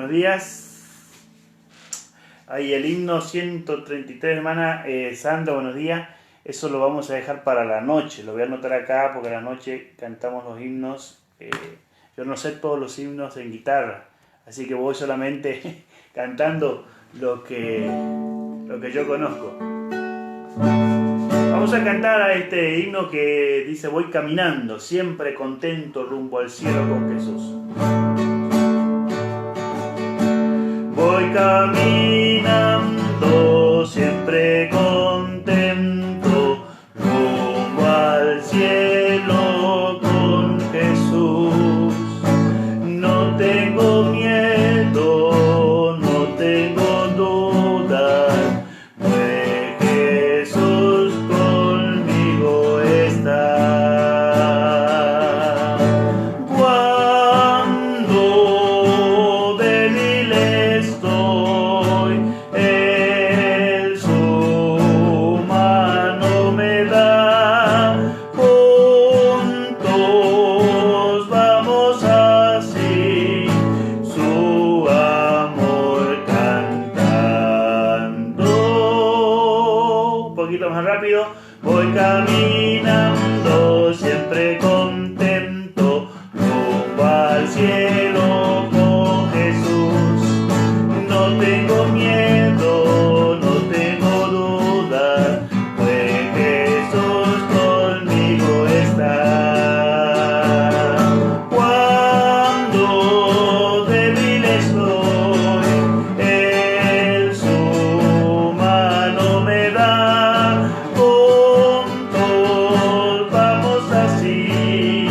buenos días. Ahí el himno 133, hermana Sandra, buenos días. Eso lo vamos a dejar para la noche. Lo voy a anotar acá porque a la noche cantamos los himnos. Yo no sé todos los himnos en guitarra, así que voy solamente cantando lo que yo conozco. Vamos a cantar a este himno que dice: voy caminando, siempre contento rumbo al cielo con Jesús. Voy caminando, siempre contento rumbo al cielo con Jesús. No tengo miedo, no tengo dudas, pues Jesús conmigo está. Cuando débil estoy, Él su mano me da. Juntos vamos así, su amor cantando. Un poquito más rápido. Voy caminando, siempre contento, rumbo al cielo con Jesús. No tengo miedo, no tengo duda, pues Jesús conmigo está. Cuando débil estoy, Él su mano me da. Juntos vamos así,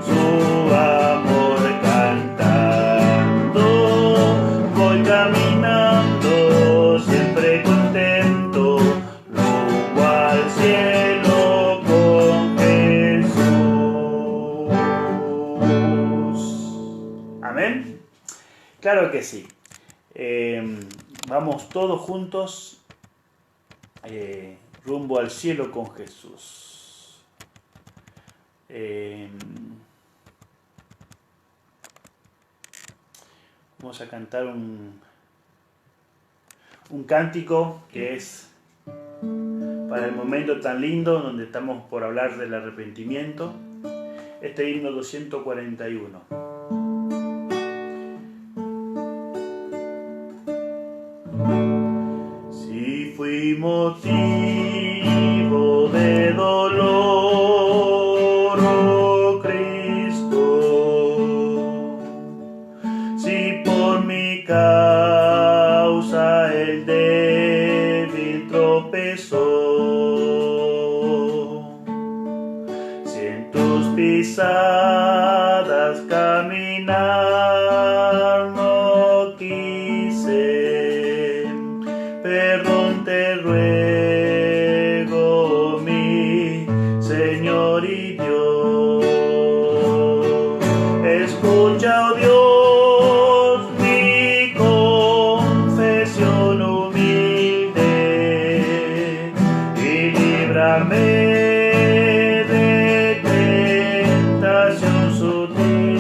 su amor cantando. Voy caminando, siempre contento, rumbo al cielo con Jesús. Amén. Claro que sí. Vamos todos juntos rumbo al cielo con Jesús. Vamos a cantar un cántico que es para el momento tan lindo donde estamos por hablar del arrepentimiento. Este himno 241. Si fui motivo de dolor, oh Cristo, si por mi causa el débil tropezó, si en tus pisadas caminar no quise, perdón te ruego, mi Señor y Dios. Escucha, oh Dios, mi confesión humilde y líbrame de tentación sutil.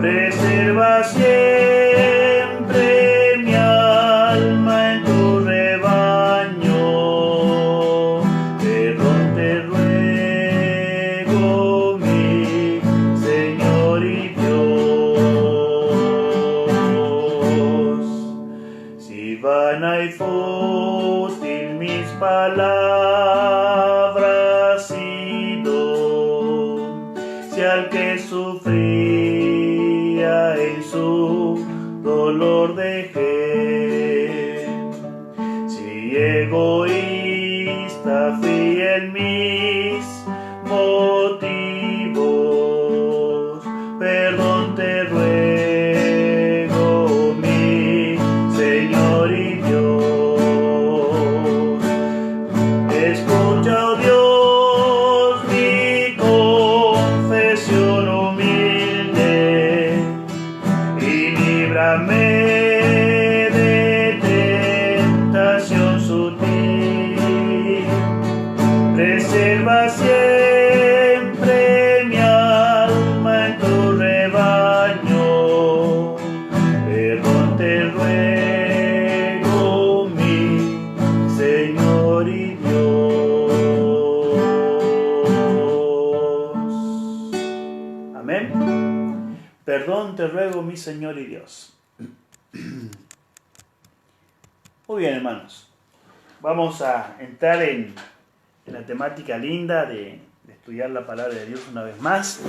Preserva siempre mi alma en tu rebaño. Perdón te ruego, mi Señor y Dios. Si vana y fútil mis palabras sido, si al que sufría en su dolor dejé, si egoísta fui en mis motivos, perdón te ruego, mi Señor y Dios. Escucha, oh Dios, mi confesión humilde y líbrame de tentación sutil. Amén. Perdón te ruego, mi Señor y Dios. Muy bien, hermanos. Vamos a entrar en la temática linda de estudiar la palabra de Dios una vez más.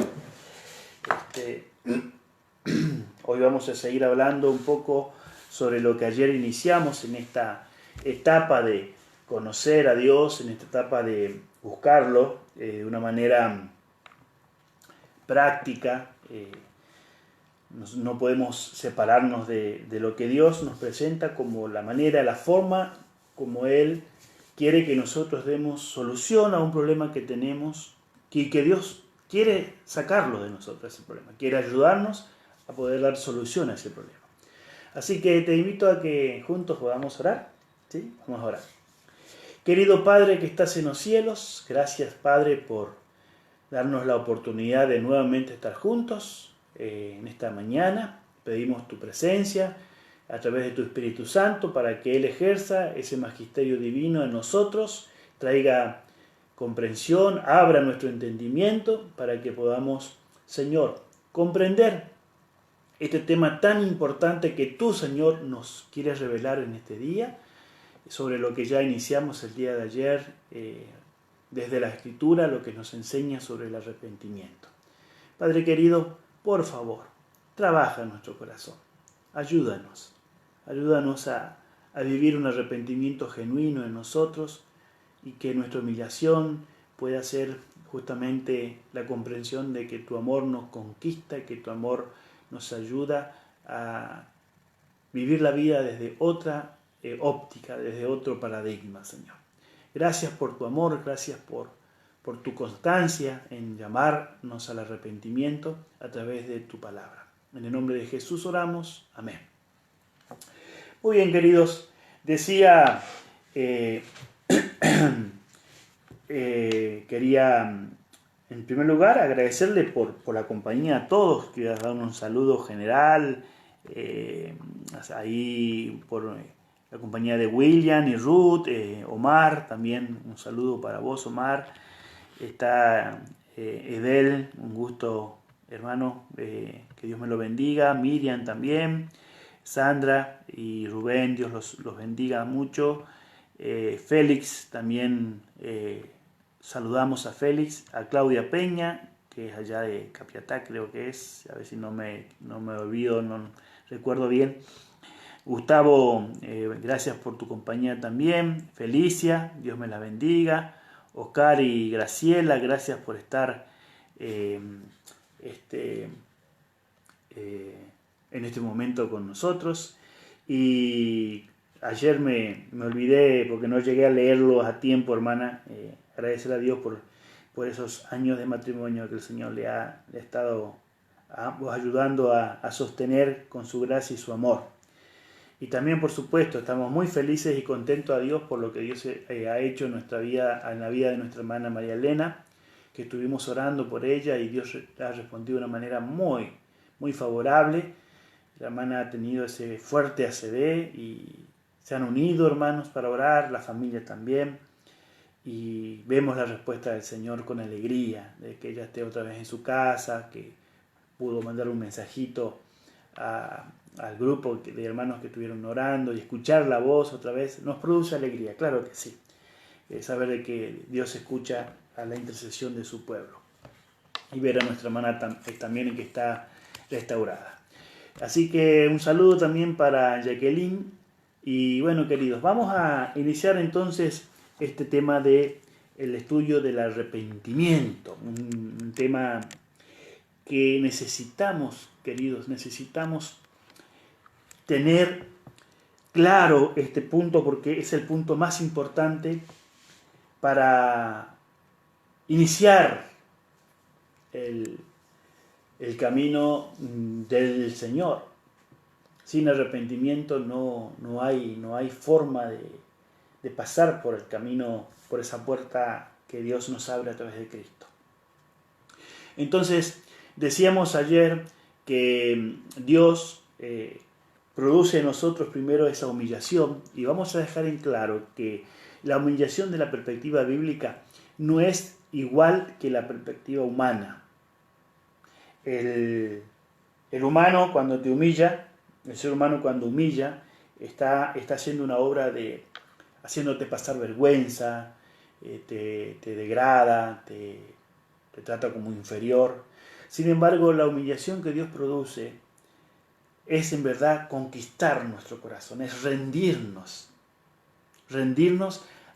Hoy vamos a seguir hablando un poco sobre lo que ayer iniciamos en esta etapa de conocer a Dios, en esta etapa de buscarlo de una manera práctica. No podemos separarnos de lo que Dios nos presenta como la manera, la forma como Él quiere que nosotros demos solución a un problema que tenemos y que Dios quiere sacarlo de nosotros ese problema, quiere ayudarnos a poder dar solución a ese problema. Así que te invito a que juntos podamos orar. ¿Sí? Vamos a orar. Querido Padre que estás en los cielos, gracias Padre por darnos la oportunidad de nuevamente estar juntos en esta mañana. Pedimos tu presencia a través de tu Espíritu Santo para que Él ejerza ese magisterio divino en nosotros, traiga comprensión, abra nuestro entendimiento para que podamos, Señor, comprender este tema tan importante que tú, Señor, nos quieres revelar en este día, sobre lo que ya iniciamos el día de ayer, desde la Escritura, lo que nos enseña sobre el arrepentimiento. Padre querido, por favor, trabaja en nuestro corazón, ayúdanos a vivir un arrepentimiento genuino en nosotros y que nuestra humillación pueda ser justamente la comprensión de que tu amor nos conquista, que tu amor nos ayuda a vivir la vida desde otra óptica, desde otro paradigma, Señor. Gracias por tu amor, gracias por tu constancia en llamarnos al arrepentimiento a través de tu palabra. En el nombre de Jesús oramos. Amén. Muy bien, queridos. Decía, quería en primer lugar agradecerle por la compañía a todos, que voy a dar un saludo general, ahí por la compañía de William y Ruth, Omar, también un saludo para vos, Omar. Está Edel, un gusto, hermano, que Dios me lo bendiga. Miriam también, Sandra y Rubén, Dios los bendiga mucho. Félix también, saludamos a Félix, a Claudia Peña, que es allá de Capiatá, creo que es, a ver si no me olvido, no recuerdo bien. Gustavo, gracias por tu compañía también. Felicia, Dios me la bendiga. Oscar y Graciela, gracias por estar en este momento con nosotros. Y ayer me olvidé porque no llegué a leerlo a tiempo, hermana. Agradecer a Dios por esos años de matrimonio que el Señor le ha estado ayudando a sostener con su gracia y su amor. Y también, por supuesto, estamos muy felices y contentos a Dios por lo que Dios ha hecho en nuestra vida, en la vida de nuestra hermana María Elena, que estuvimos orando por ella y Dios ha respondido de una manera muy, muy favorable. La hermana ha tenido ese fuerte ACV y se han unido, hermanos, para orar, la familia también. Y vemos la respuesta del Señor con alegría, de que ella esté otra vez en su casa, que pudo mandar un mensajito al grupo de hermanos que estuvieron orando y escuchar la voz otra vez, nos produce alegría, claro que sí. Saber de que Dios escucha a la intercesión de su pueblo y ver a nuestra hermana también que está restaurada. Así que un saludo también para Jacqueline. Y bueno, queridos, vamos a iniciar entonces este tema de el estudio del arrepentimiento, un tema que necesitamos, queridos, necesitamos tener claro este punto porque es el punto más importante para iniciar el camino del Señor. Sin arrepentimiento no hay forma de pasar por el camino, por esa puerta que Dios nos abre a través de Cristo. Entonces, decíamos ayer que Dios produce en nosotros primero esa humillación, y vamos a dejar en claro que la humillación de la perspectiva bíblica no es igual que la perspectiva humana. el, el humano cuando te humilla, el ser humano cuando humilla, está haciendo una obra de haciéndote pasar vergüenza, te degrada, te trata como inferior. Sin embargo, la humillación que Dios produce es en verdad conquistar nuestro corazón, es rendirnos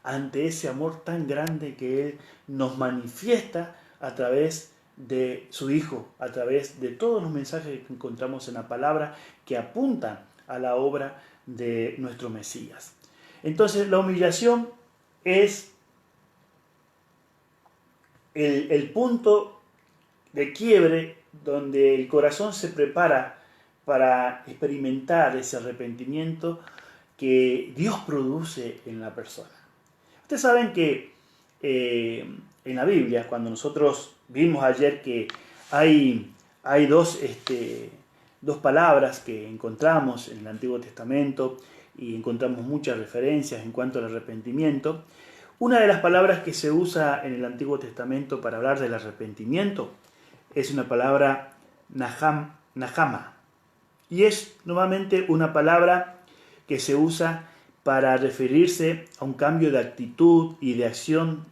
ante ese amor tan grande que Él nos manifiesta a través de su Hijo, a través de todos los mensajes que encontramos en la palabra que apuntan a la obra de nuestro Mesías. Entonces la humillación es el punto de quiebre donde el corazón se prepara para experimentar ese arrepentimiento que Dios produce en la persona. Ustedes saben que en la Biblia, cuando nosotros vimos ayer que hay dos palabras que encontramos en el Antiguo Testamento y encontramos muchas referencias en cuanto al arrepentimiento, una de las palabras que se usa en el Antiguo Testamento para hablar del arrepentimiento es una palabra nahama, y es nuevamente una palabra que se usa para referirse a un cambio de actitud y de acción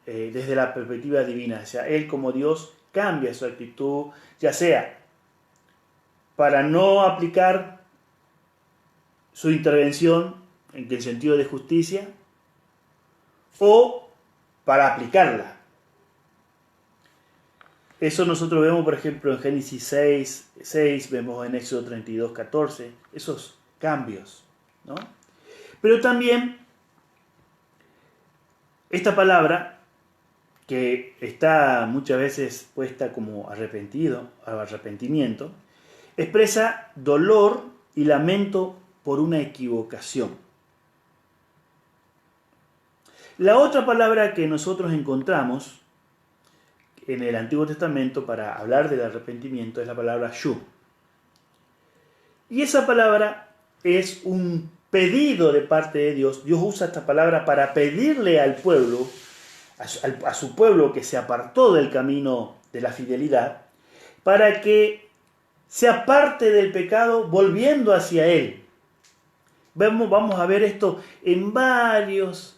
desde la perspectiva divina. O sea, Él como Dios cambia su actitud, ya sea para no aplicar su intervención en el sentido de justicia o para aplicarla. Eso nosotros vemos, por ejemplo, en Génesis 6, vemos en Éxodo 32, 14, esos cambios, ¿no? Pero también esta palabra, que está muchas veces puesta como arrepentimiento, expresa dolor y lamento por una equivocación. La otra palabra que nosotros encontramos en el Antiguo Testamento para hablar del arrepentimiento es la palabra shu. Y esa palabra es un pedido de parte de Dios. Dios usa esta palabra para pedirle al pueblo, a su pueblo que se apartó del camino de la fidelidad, para que se aparte del pecado volviendo hacia Él. Vamos a ver esto en varias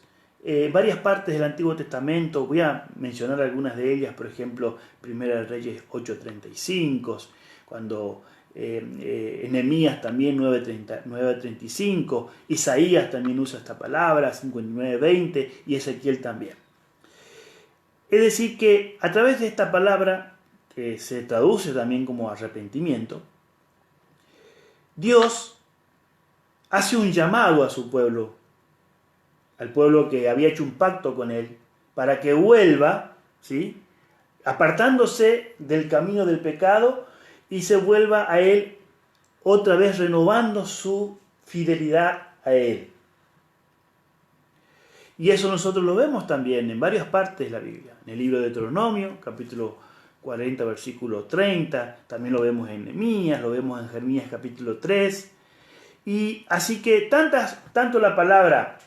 partes del Antiguo Testamento. Voy a mencionar algunas de ellas, por ejemplo, Primera de Reyes 8:35, cuando Nehemías también 9:35, Isaías también usa esta palabra, 59:20, y Ezequiel también. Es decir, que a través de esta palabra, que se traduce también como arrepentimiento, Dios hace un llamado a su pueblo, al pueblo que había hecho un pacto con Él, para que vuelva, ¿sí?, apartándose del camino del pecado y se vuelva a Él otra vez renovando su fidelidad a Él. Y eso nosotros lo vemos también en varias partes de la Biblia. En el libro de Deuteronomio, capítulo 40, versículo 30, también lo vemos en Nehemías, lo vemos en Jeremías capítulo 3. Y así que tanto la palabra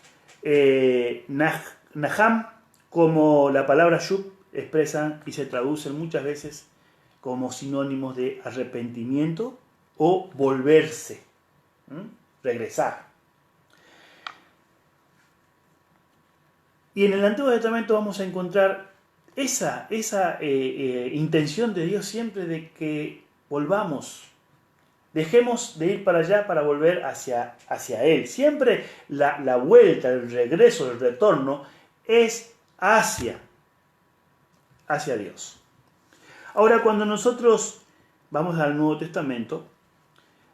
naham como la palabra shub expresan y se traducen muchas veces como sinónimos de arrepentimiento o volverse, regresar. Y en el Antiguo Testamento vamos a encontrar esa intención de Dios siempre de que volvamos. Dejemos de ir para allá para volver hacia Él. Siempre la vuelta, el regreso, el retorno es hacia Dios. Ahora, cuando nosotros vamos al Nuevo Testamento,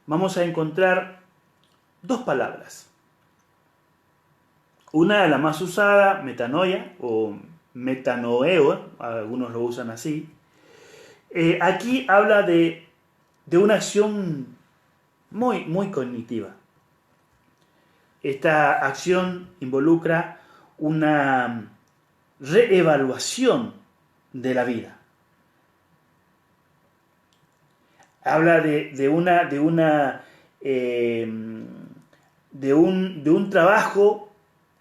vamos a encontrar dos palabras. Una de las más usada, metanoia o metanoeo, algunos lo usan así. Aquí habla de una acción muy, muy cognitiva. Esta acción involucra una reevaluación de la vida. Habla de un trabajo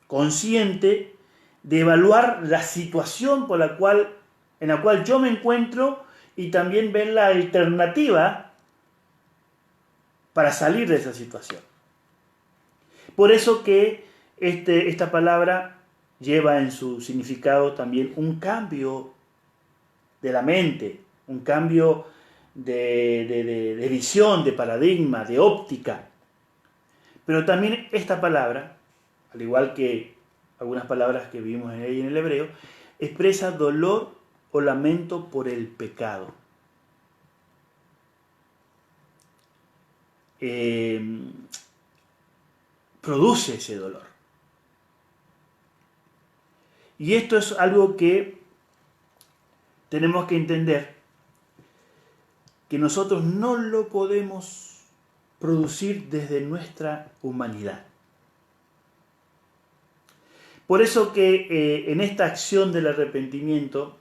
consciente de evaluar la situación en la cual yo me encuentro y también ver la alternativa para salir de esa situación. Por eso que esta palabra lleva en su significado también un cambio de la mente, un cambio de visión, de paradigma, de óptica. Pero también esta palabra, al igual que algunas palabras que vimos ahí en el hebreo, expresa dolor o lamento por el pecado. Produce ese dolor. Y esto es algo que tenemos que entender, que nosotros no lo podemos producir desde nuestra humanidad. Por eso que en esta acción del arrepentimiento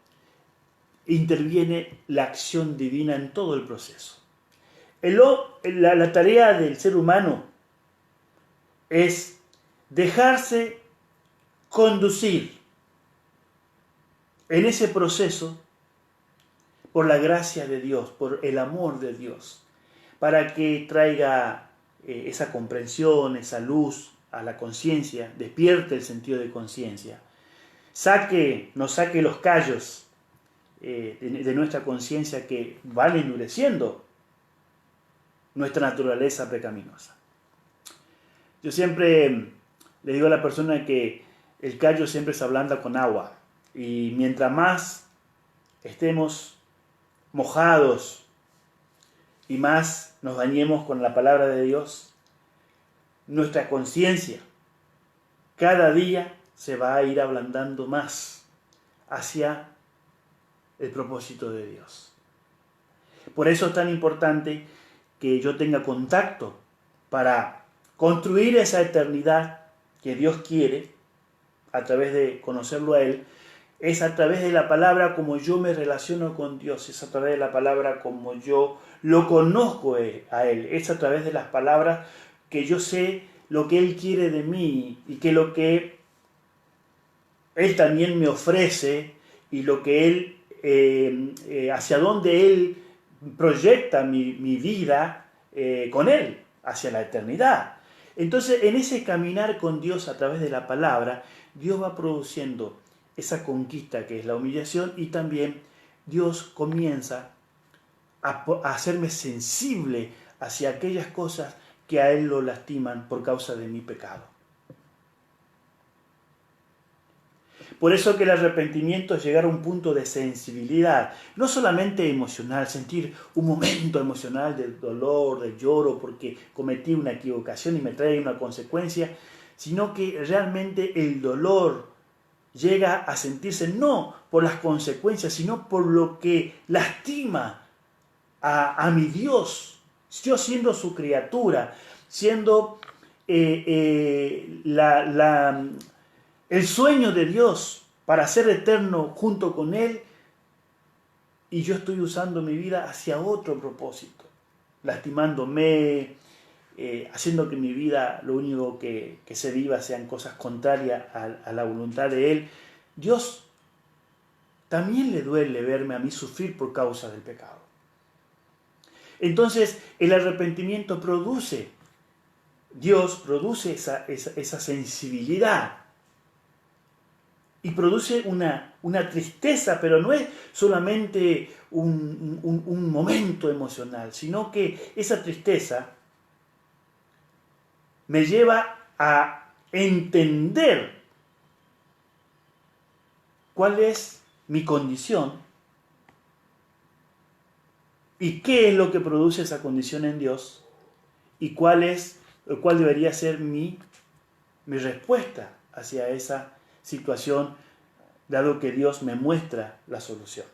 interviene la acción divina en todo el proceso. La tarea del ser humano es dejarse conducir en ese proceso por la gracia de Dios, por el amor de Dios, para que traiga esa comprensión, esa luz a la conciencia, despierte el sentido de conciencia, nos saque los callos de nuestra conciencia que van endureciendo nuestra naturaleza pecaminosa. Yo siempre le digo a la persona que el callo siempre se ablanda con agua, y mientras más estemos mojados y más nos bañemos con la palabra de Dios, nuestra conciencia cada día se va a ir ablandando más hacia el propósito de Dios. Por eso es tan importante que yo tenga contacto para construir esa eternidad que Dios quiere a través de conocerlo a Él. Es a través de la palabra como yo me relaciono con Dios, es a través de la palabra como yo lo conozco a Él, es a través de las palabras que yo sé lo que Él quiere de mí y que lo que Él también me ofrece y lo que Él, hacia donde Él proyecta mi vida con Él, hacia la eternidad. Entonces, en ese caminar con Dios a través de la palabra, Dios va produciendo esa conquista que es la humillación, y también Dios comienza a hacerme sensible hacia aquellas cosas que a Él lo lastiman por causa de mi pecado. Por eso que el arrepentimiento es llegar a un punto de sensibilidad, no solamente emocional, sentir un momento emocional de dolor, de lloro porque cometí una equivocación y me trae una consecuencia, sino que realmente el dolor llega a sentirse no por las consecuencias, sino por lo que lastima a mi Dios. Yo siendo su criatura, siendo el sueño de Dios para ser eterno junto con Él, y yo estoy usando mi vida hacia otro propósito, lastimándome, haciendo que mi vida lo único que se viva sean cosas contrarias a la voluntad de Él. Dios también le duele verme a mí sufrir por causa del pecado. Entonces el arrepentimiento Dios produce esa sensibilidad y produce una tristeza, pero no es solamente un momento emocional, sino que esa tristeza me lleva a entender cuál es mi condición y qué es lo que produce esa condición en Dios y cuál debería ser mi respuesta hacia esa situación, dado que Dios me muestra la solución.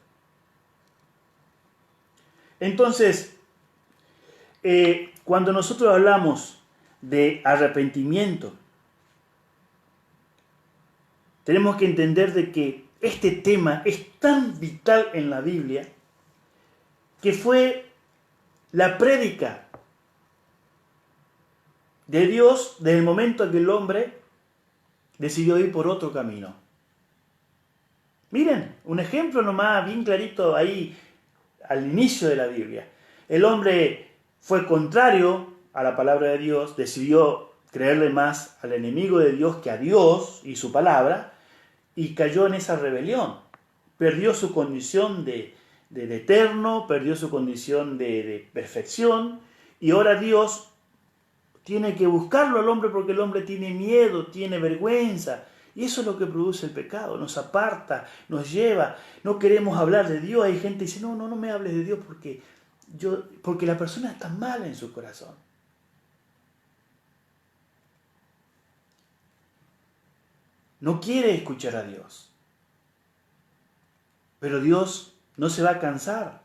Entonces, cuando nosotros hablamos de arrepentimiento, tenemos que entender de que este tema es tan vital en la Biblia que fue la prédica de Dios desde el momento en que el hombre decidió ir por otro camino. Miren, un ejemplo nomás bien clarito ahí al inicio de la Biblia. El hombre fue contrario a la palabra de Dios, decidió creerle más al enemigo de Dios que a Dios y su palabra, y cayó en esa rebelión. Perdió su condición de eterno, perdió su condición de perfección, y ahora Dios tiene que buscarlo al hombre porque el hombre tiene miedo, tiene vergüenza. Y eso es lo que produce el pecado, nos aparta, nos lleva. No queremos hablar de Dios. Hay gente que dice, no me hables de Dios porque la persona está mal en su corazón. No quiere escuchar a Dios. Pero Dios no se va a cansar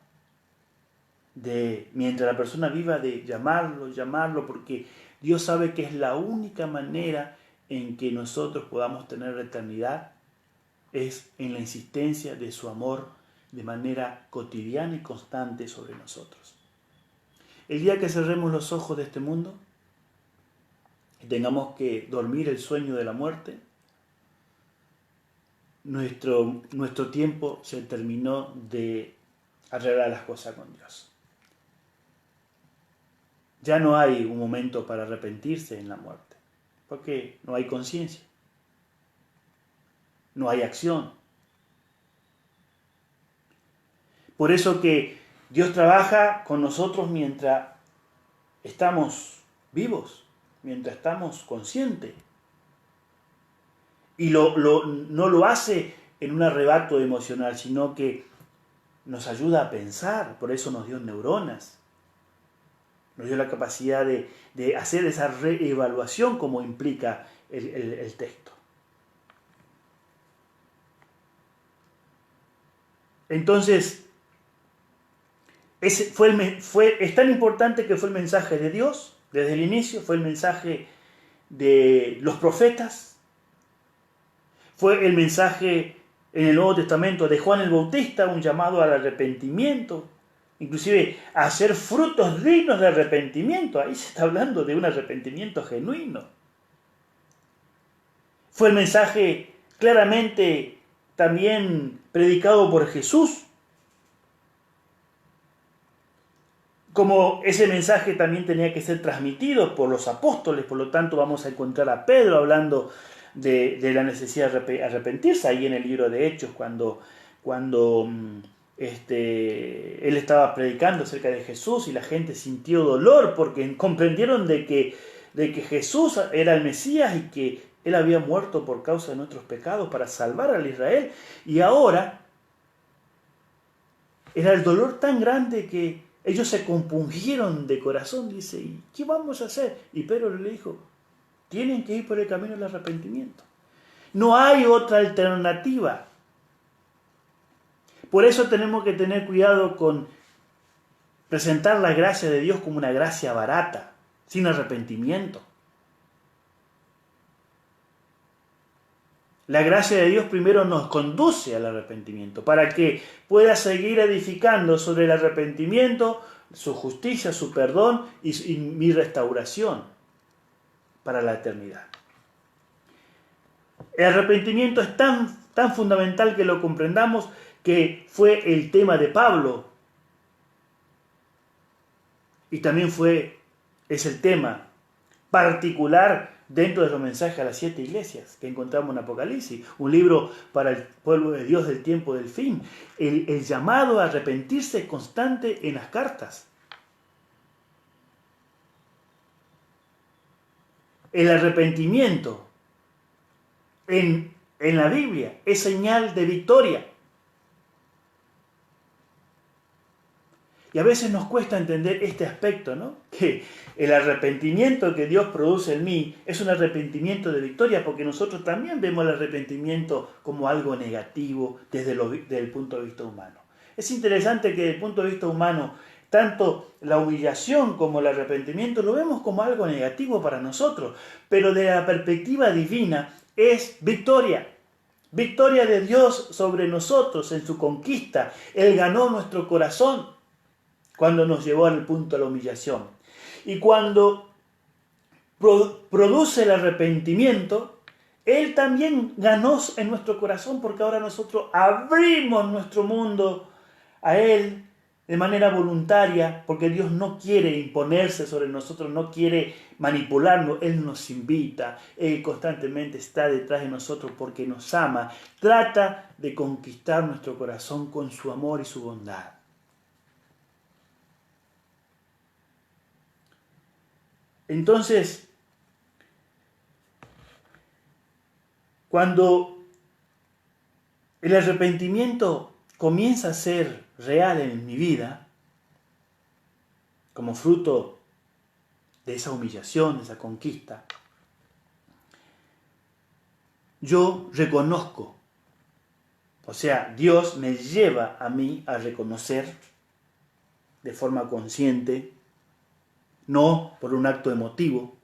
mientras la persona viva, de llamarlo, porque Dios sabe que es la única manera en que nosotros podamos tener la eternidad, es en la insistencia de su amor de manera cotidiana y constante sobre nosotros. El día que cerremos los ojos de este mundo y tengamos que dormir el sueño de la muerte, nuestro tiempo se terminó de arreglar las cosas con Dios. Ya no hay un momento para arrepentirse en la muerte, porque no hay conciencia, no hay acción. Por eso que Dios trabaja con nosotros mientras estamos vivos, mientras estamos conscientes. Y no lo hace en un arrebato emocional, sino que nos ayuda a pensar. Por eso nos dio neuronas. Nos dio la capacidad de hacer esa reevaluación como implica el texto. Entonces, es tan importante que fue el mensaje de Dios, desde el inicio, fue el mensaje de los profetas, fue el mensaje en el Nuevo Testamento de Juan el Bautista, un llamado al arrepentimiento, inclusive a hacer frutos dignos de arrepentimiento. Ahí se está hablando de un arrepentimiento genuino. Fue el mensaje claramente también predicado por Jesús. Como ese mensaje también tenía que ser transmitido por los apóstoles, por lo tanto vamos a encontrar a Pedro hablando de la necesidad de arrepentirse ahí en el libro de Hechos, cuando él estaba predicando acerca de Jesús y la gente sintió dolor porque comprendieron de que Jesús era el Mesías y que él había muerto por causa de nuestros pecados para salvar al Israel. Y ahora era el dolor tan grande que ellos se compungieron de corazón. Dice, ¿y qué vamos a hacer? Y Pedro le dijo, tienen que ir por el camino del arrepentimiento. No hay otra alternativa. Por eso tenemos que tener cuidado con presentar la gracia de Dios como una gracia barata, sin arrepentimiento. La gracia de Dios primero nos conduce al arrepentimiento, para que pueda seguir edificando sobre el arrepentimiento, su justicia, su perdón y mi restauración para la eternidad. El arrepentimiento es tan fundamental que lo comprendamos, que fue el tema de Pablo y también es el tema particular dentro de los mensajes a las 7 iglesias que encontramos en Apocalipsis, un libro para el pueblo de Dios del tiempo del fin. El llamado a arrepentirse constante en las cartas. El arrepentimiento en la Biblia es señal de victoria. Y a veces nos cuesta entender este aspecto, ¿no? Que el arrepentimiento que Dios produce en mí es un arrepentimiento de victoria, porque nosotros también vemos el arrepentimiento como algo negativo desde el punto de vista humano. Es interesante que desde el punto de vista humano, tanto la humillación como el arrepentimiento lo vemos como algo negativo para nosotros, pero de la perspectiva divina es victoria. Victoria de Dios sobre nosotros en su conquista. Él ganó nuestro corazón cuando nos llevó al punto de la humillación. Y cuando produce el arrepentimiento, Él también ganó en nuestro corazón, porque ahora nosotros abrimos nuestro mundo a Él de manera voluntaria, porque Dios no quiere imponerse sobre nosotros, no quiere manipularnos. Él nos invita, Él constantemente está detrás de nosotros porque nos ama. Trata de conquistar nuestro corazón con su amor y su bondad. Entonces, cuando el arrepentimiento comienza a ser real en mi vida, como fruto de esa humillación, de esa conquista, yo reconozco, o sea, Dios me lleva a mí a reconocer de forma consciente, no por un acto emotivo,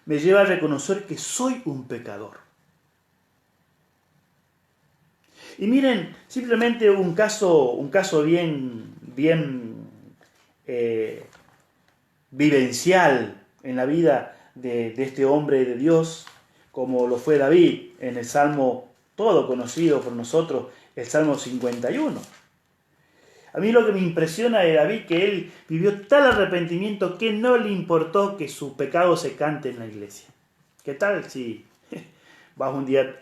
me lleva a reconocer que soy un pecador. Y miren, simplemente un caso bien vivencial en la vida de este hombre de Dios, como lo fue David en el Salmo todo conocido por nosotros, el Salmo 51. A mí lo que me impresiona de David, que él vivió tal arrepentimiento que no le importó que su pecado se cante en la iglesia. ¿Qué tal si vas un día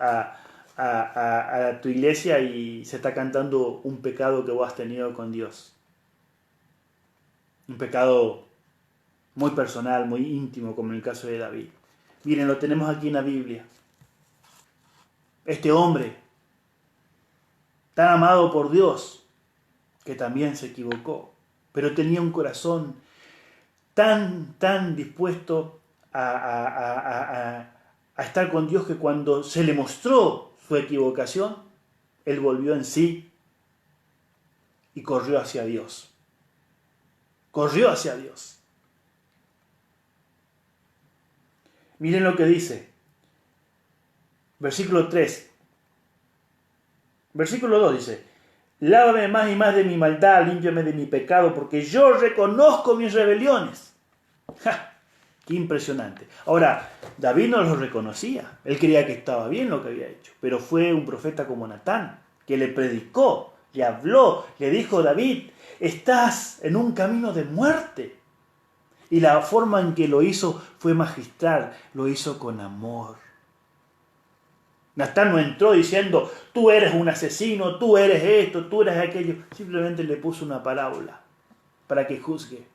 a tu iglesia y se está cantando un pecado que vos has tenido con Dios? Un pecado muy personal, muy íntimo, como en el caso de David. Miren, lo tenemos aquí en la Biblia. Este hombre, tan amado por Dios, que también se equivocó, pero tenía un corazón tan dispuesto a estar con Dios, que cuando se le mostró su equivocación, él volvió en sí y corrió hacia Dios. Corrió hacia Dios. Miren lo que dice. Versículo 3. Versículo 2 dice: lávame más y más de mi maldad, límpiame de mi pecado, porque yo reconozco mis rebeliones. ¡Ja! ¡Qué impresionante! Ahora, David no lo reconocía. Él creía que estaba bien lo que había hecho. Pero fue un profeta como Natán, que le predicó, le habló, le dijo: David, estás en un camino de muerte. Y la forma en que lo hizo fue magistral, lo hizo con amor. Natán no entró diciendo: tú eres un asesino, tú eres esto, tú eres aquello. Simplemente le puso una parábola para que juzgue.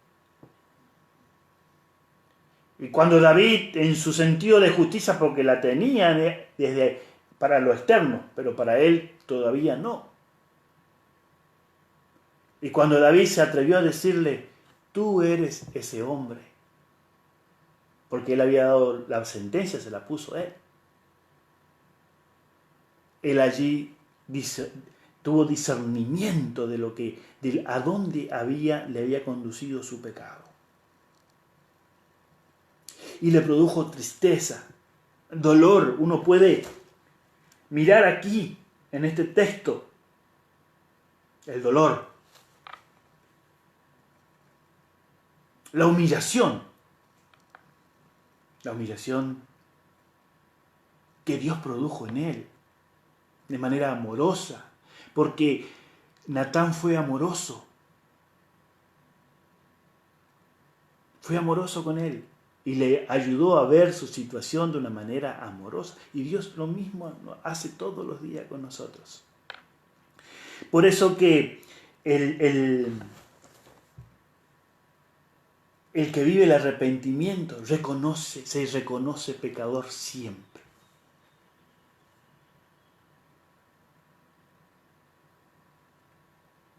Y cuando David, en su sentido de justicia, porque la tenía desde para lo externo, pero para él todavía no. Y cuando David se atrevió a decirle: tú eres ese hombre, porque él había dado la sentencia, se la puso él. Él allí tuvo discernimiento de a dónde le había conducido su pecado. Y le produjo tristeza, dolor. Uno puede mirar aquí, en este texto, el dolor, la humillación que Dios produjo en él, de manera amorosa, porque Natán fue amoroso con él y le ayudó a ver su situación de una manera amorosa. Y Dios lo mismo hace todos los días con nosotros. Por eso que el que vive el arrepentimiento se reconoce pecador siempre.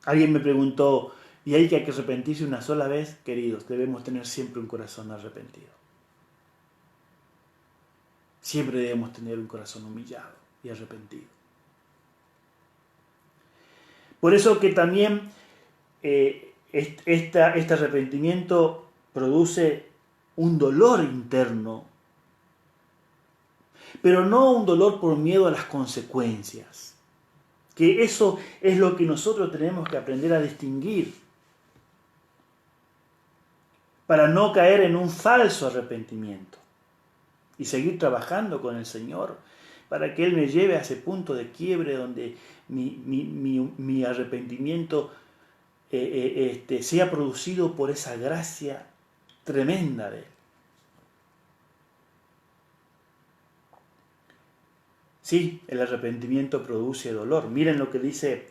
Alguien me preguntó: ¿y hay que arrepentirse una sola vez? Queridos, debemos tener siempre un corazón arrepentido. Siempre debemos tener un corazón humillado y arrepentido. Por eso que también este arrepentimiento produce un dolor interno, pero no un dolor por miedo a las consecuencias. Que eso es lo que nosotros tenemos que aprender a distinguir para no caer en un falso arrepentimiento y seguir trabajando con el Señor para que Él me lleve a ese punto de quiebre donde mi arrepentimiento sea producido por esa gracia tremenda de Él. Sí, el arrepentimiento produce dolor. Miren lo que dice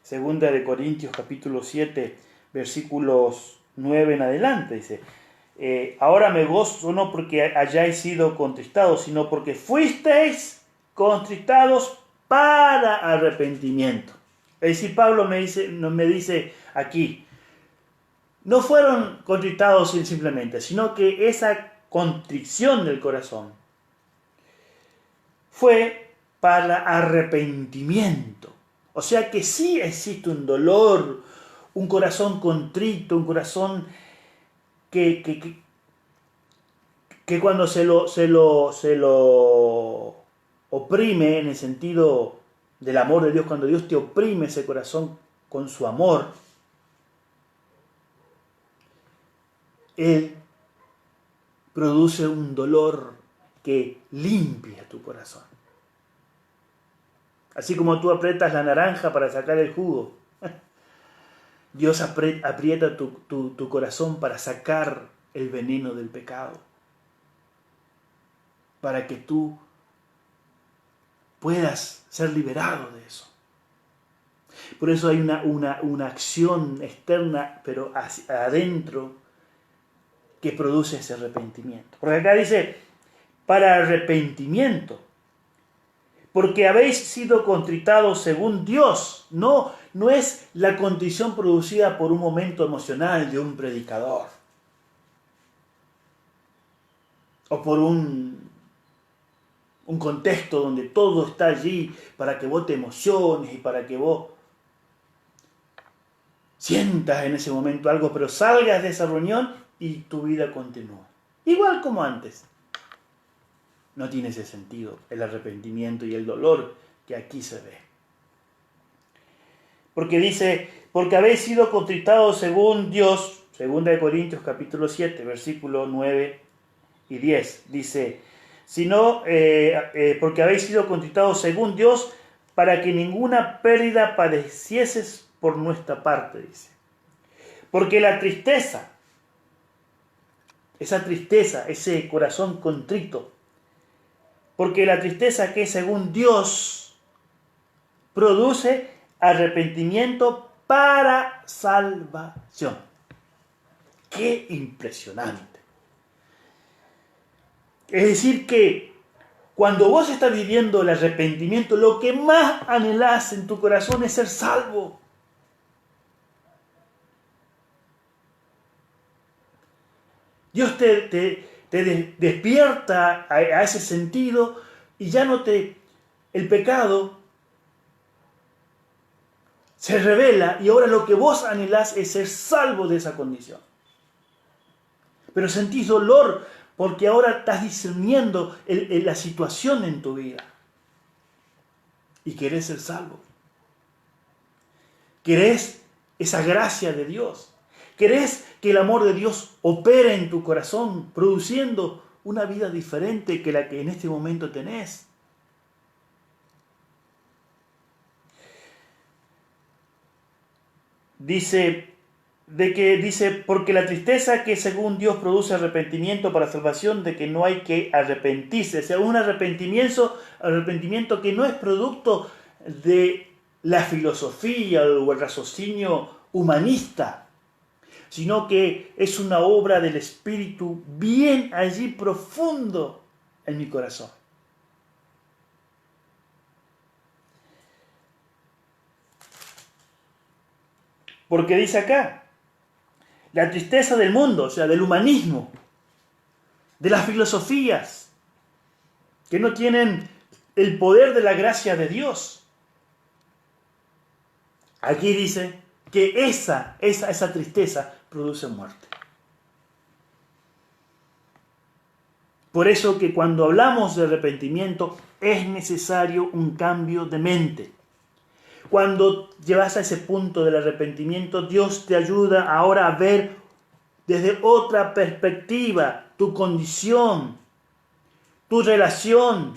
2 de Corintios capítulo 7, versículos 9 en adelante. Dice, ahora me gozo no porque hayáis sido contristados, sino porque fuisteis contristados para arrepentimiento. Es decir, Pablo me dice aquí, no fueron contristados simplemente, sino que esa contrición del corazón fue para arrepentimiento. O sea que sí existe un dolor, un corazón contrito, un corazón que cuando se lo oprime en el sentido del amor de Dios, cuando Dios te oprime ese corazón con su amor, Él produce un dolor que limpia tu corazón. Así como tú aprietas la naranja para sacar el jugo, Dios aprieta tu corazón para sacar el veneno del pecado, para que tú puedas ser liberado de eso. Por eso hay una acción externa, pero hacia adentro, que produce ese arrepentimiento. Porque acá dice, para arrepentimiento, porque habéis sido contritados según Dios. No es la contrición producida por un momento emocional de un predicador, o por un contexto donde todo está allí para que vos te emociones y para que vos sientas en ese momento algo, pero salgas de esa reunión y tu vida continúa. Igual como antes. No tiene ese sentido el arrepentimiento y el dolor que aquí se ve. Porque dice, porque habéis sido contritados según Dios, 2 de Corintios capítulo 7, versículos 9 y 10. Dice, sino porque habéis sido contritados según Dios para que ninguna pérdida padecieses por nuestra parte, dice. Porque la tristeza, ese corazón contrito, porque la tristeza que según Dios produce arrepentimiento para salvación. ¡Qué impresionante! Es decir que cuando vos estás viviendo el arrepentimiento, lo que más anhelás en tu corazón es ser salvo. Dios te despierta a ese sentido y ya no el pecado se revela y ahora lo que vos anhelás es ser salvo de esa condición. Pero sentís dolor porque ahora estás discerniendo la situación en tu vida y querés ser salvo. Querés esa gracia de Dios. Querés que el amor de Dios opere en tu corazón, produciendo una vida diferente que la que en este momento tenés. Dice, porque la tristeza que según Dios produce arrepentimiento para salvación, de que no hay que arrepentirse. O sea, un arrepentimiento que no es producto de la filosofía o el raciocinio humanista, sino que es una obra del Espíritu bien allí profundo en mi corazón. Porque dice acá, la tristeza del mundo, o sea, del humanismo, de las filosofías, que no tienen el poder de la gracia de Dios. Aquí dice que esa tristeza produce muerte. Por eso que cuando hablamos de arrepentimiento es necesario un cambio de mente. Cuando llevas a ese punto del arrepentimiento, Dios te ayuda ahora a ver desde otra perspectiva tu condición, tu relación,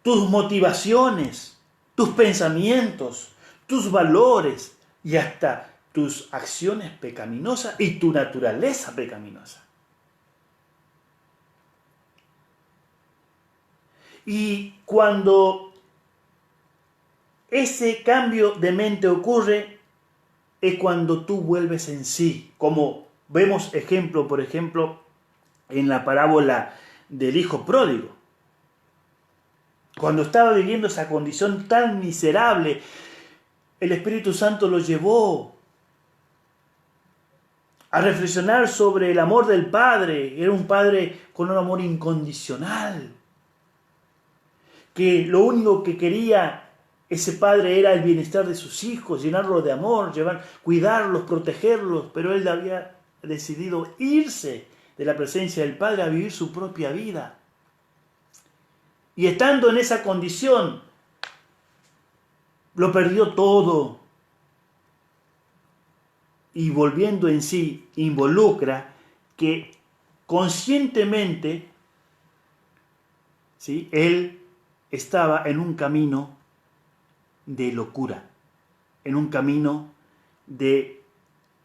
tus motivaciones, tus pensamientos, tus valores y hasta tus acciones pecaminosas y tu naturaleza pecaminosa. Y cuando ese cambio de mente ocurre, es cuando tú vuelves en sí, como vemos ejemplo, por ejemplo, en la parábola del hijo pródigo. Cuando estaba viviendo esa condición tan miserable, el Espíritu Santo lo llevó a reflexionar sobre el amor del Padre. Era un Padre con un amor incondicional, que lo único que quería ese padre era el bienestar de sus hijos, llenarlos de amor, cuidarlos, protegerlos, pero él había decidido irse de la presencia del Padre a vivir su propia vida. Y estando en esa condición, lo perdió todo. Y volviendo en sí, involucra que conscientemente, ¿sí?, él estaba en un camino de locura, en un camino de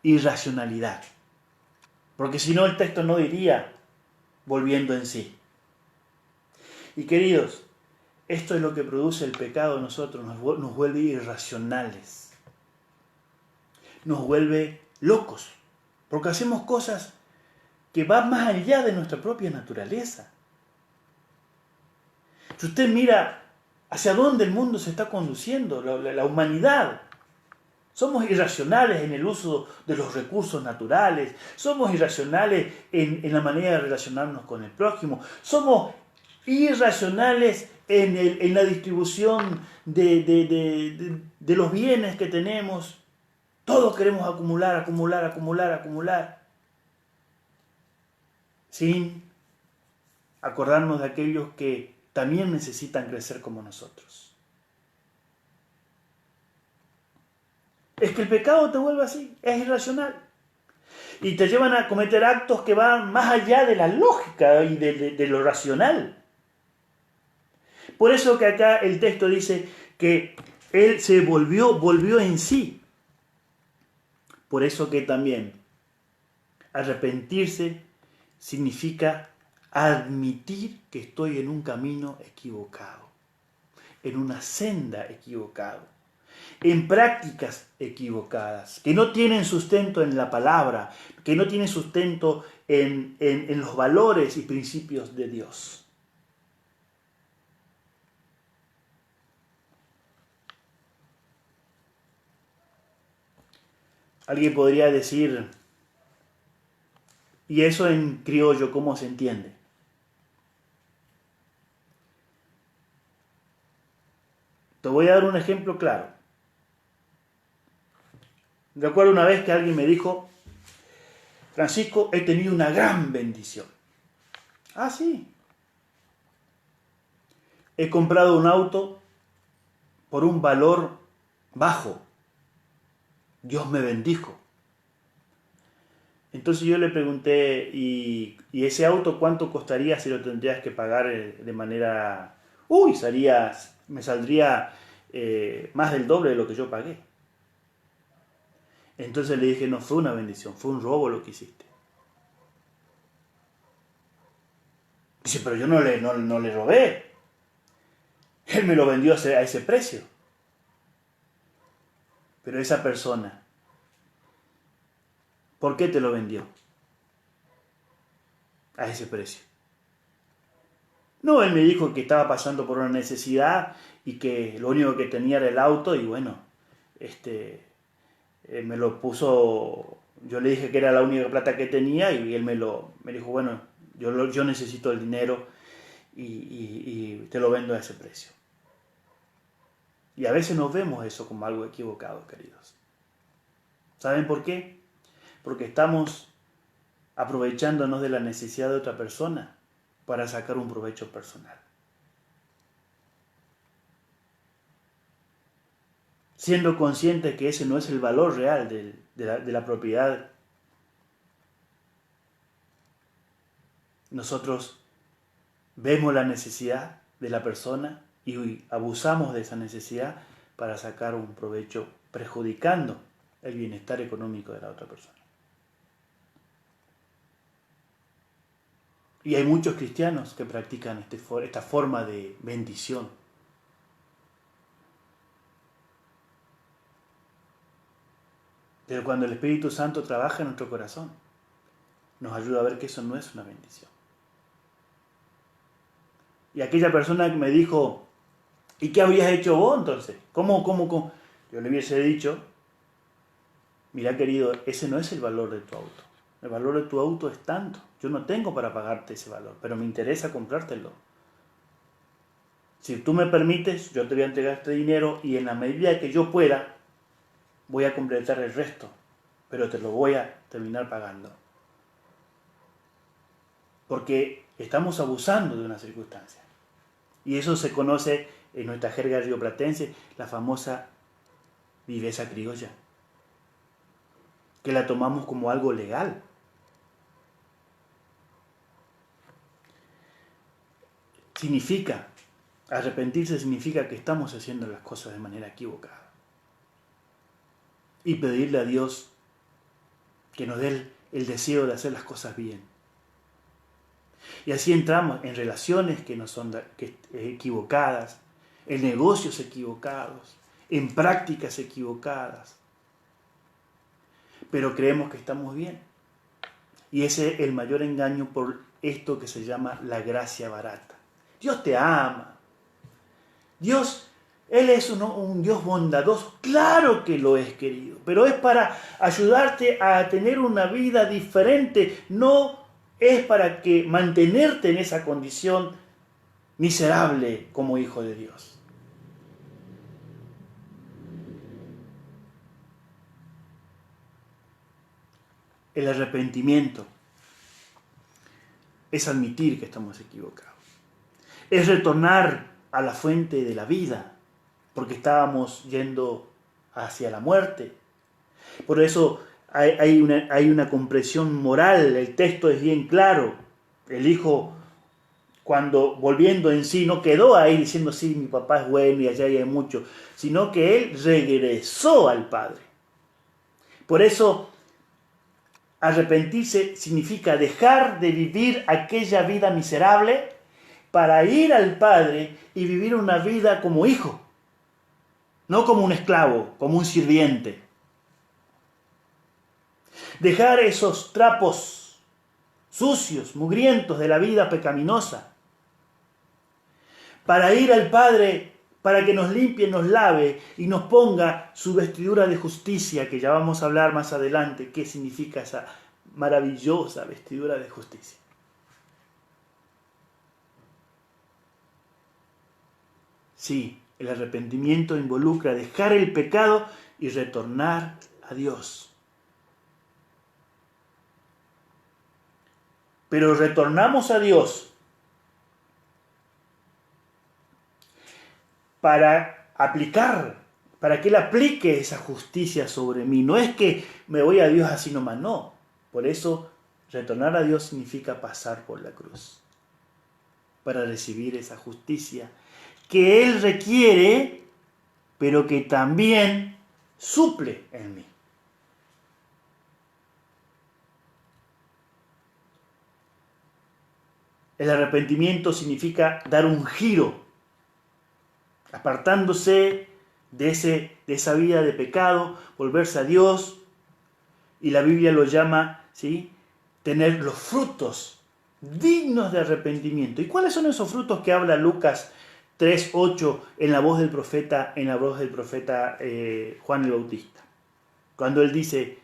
irracionalidad. Porque si no, el texto no diría volviendo en sí. Y queridos, esto es lo que produce el pecado en nosotros, nos vuelve irracionales, nos vuelve locos, porque hacemos cosas que van más allá de nuestra propia naturaleza. Si usted mira hacia dónde el mundo se está conduciendo, la humanidad, somos irracionales en el uso de los recursos naturales, somos irracionales en la manera de relacionarnos con el prójimo, somos irracionales en la distribución de los bienes que tenemos. Todos queremos acumular, sin acordarnos de aquellos que también necesitan crecer como nosotros. Es que el pecado te vuelve así, es irracional. Y te llevan a cometer actos que van más allá de la lógica y de lo racional. Por eso que acá el texto dice que él se volvió en sí. Por eso que también arrepentirse significa admitir que estoy en un camino equivocado, en una senda equivocada, en prácticas equivocadas, que no tienen sustento en la palabra, que no tienen sustento en los valores y principios de Dios. Alguien podría decir, ¿y eso en criollo cómo se entiende? Te voy a dar un ejemplo claro. Recuerdo una vez que alguien me dijo, Francisco, he tenido una gran bendición. Ah, sí. He comprado un auto por un valor bajo. Dios me bendijo. Entonces yo le pregunté, ¿y ese auto cuánto costaría si lo tendrías que pagar de manera... me saldría más del doble de lo que yo pagué. Entonces le dije, no fue una bendición, fue un robo lo que hiciste. Dice, pero yo no le robé. Él me lo vendió a ese precio. Pero esa persona, ¿por qué te lo vendió a ese precio? No, él me dijo que estaba pasando por una necesidad y que lo único que tenía era el auto y bueno, me lo puso, yo le dije que era la única plata que tenía y él me dijo, bueno, yo necesito el dinero y te lo vendo a ese precio. Y a veces nos vemos eso como algo equivocado, queridos. ¿Saben por qué? Porque estamos aprovechándonos de la necesidad de otra persona para sacar un provecho personal. Siendo conscientes que ese no es el valor real de la propiedad. Nosotros vemos la necesidad de la persona y abusamos de esa necesidad para sacar un provecho perjudicando el bienestar económico de la otra persona. Y hay muchos cristianos que practican esta forma de bendición. Pero cuando el Espíritu Santo trabaja en nuestro corazón, nos ayuda a ver que eso no es una bendición. Y aquella persona que me dijo, ¿y qué habrías hecho vos entonces? ¿Cómo? Yo le hubiese dicho, mira querido, ese no es el valor de tu auto. El valor de tu auto es tanto. Yo no tengo para pagarte ese valor, pero me interesa comprártelo. Si tú me permites, yo te voy a entregar este dinero y en la medida que yo pueda, voy a completar el resto, pero te lo voy a terminar pagando. Porque estamos abusando de una circunstancia. Y eso se conoce en nuestra jerga rioplatense, la famosa viveza criolla, que la tomamos como algo legal. Arrepentirse significa que estamos haciendo las cosas de manera equivocada. Y pedirle a Dios que nos dé el deseo de hacer las cosas bien. Y así entramos en relaciones que no son equivocadas, en negocios equivocados, en prácticas equivocadas. Pero creemos que estamos bien. Y ese es el mayor engaño por esto que se llama la gracia barata. Dios te ama. Dios, Él es un Dios bondadoso. Claro que lo es, querido. Pero es para ayudarte a tener una vida diferente. No es para que mantenerte en esa condición miserable como hijo de Dios. El arrepentimiento es admitir que estamos equivocados. Es retornar a la fuente de la vida, porque estábamos yendo hacia la muerte. Por eso hay una comprensión moral, el texto es bien claro. El hijo, cuando volviendo en sí, no quedó ahí diciendo, sí, mi papá es bueno y allá hay mucho, sino que él regresó al Padre. Por eso, arrepentirse significa dejar de vivir aquella vida miserable para ir al Padre y vivir una vida como hijo, no como un esclavo, como un sirviente. Dejar esos trapos sucios, mugrientos de la vida pecaminosa, para ir al Padre, para que nos limpie, nos lave y nos ponga su vestidura de justicia, que ya vamos a hablar más adelante, qué significa esa maravillosa vestidura de justicia. Sí, el arrepentimiento involucra dejar el pecado y retornar a Dios. Pero retornamos a Dios para que Él aplique esa justicia sobre mí. No es que me voy a Dios así nomás, no. Por eso, retornar a Dios significa pasar por la cruz, para recibir esa justicia que Él requiere, pero que también suple en mí. El arrepentimiento significa dar un giro, apartándose de esa vida de pecado, volverse a Dios, y la Biblia lo llama, ¿sí?, tener los frutos dignos de arrepentimiento. ¿Y cuáles son esos frutos que habla Lucas 3:8 en la voz del profeta Juan el Bautista? Cuando él dice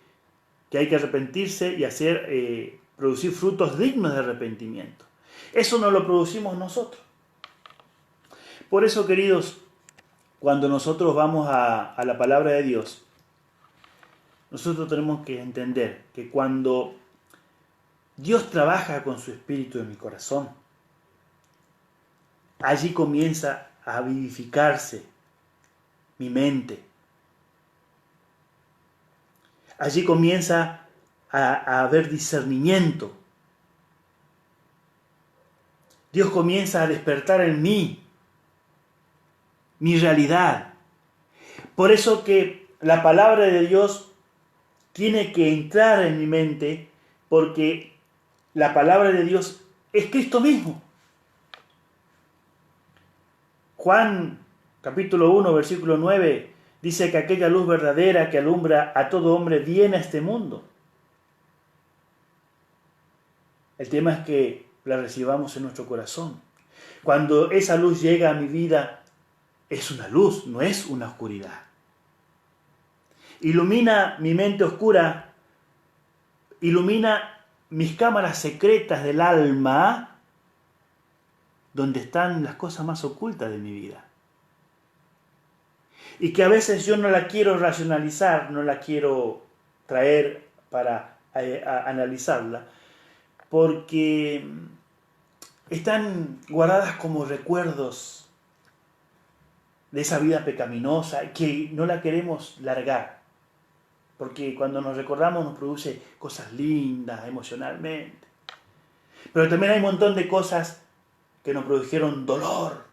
que hay que arrepentirse y producir frutos dignos de arrepentimiento. Eso no lo producimos nosotros. Por eso, queridos, cuando nosotros vamos a la palabra de Dios, nosotros tenemos que entender que cuando Dios trabaja con su espíritu en mi corazón, allí comienza a vivificarse mi mente. Allí comienza a haber discernimiento. Dios comienza a despertar en mí mi realidad. Por eso que la palabra de Dios tiene que entrar en mi mente, porque la palabra de Dios es Cristo mismo. Juan capítulo 1, versículo 9, dice que aquella luz verdadera que alumbra a todo hombre viene a este mundo. El tema es que la recibamos en nuestro corazón. Cuando esa luz llega a mi vida, es una luz, no es una oscuridad. Ilumina mi mente oscura, ilumina mis cámaras secretas del alma, donde están las cosas más ocultas de mi vida. Y que a veces yo no la quiero racionalizar, no la quiero traer para analizarla, porque están guardadas como recuerdos de esa vida pecaminosa que no la queremos largar. Porque cuando nos recordamos nos produce cosas lindas emocionalmente. Pero también hay un montón de cosas que nos produjeron dolor.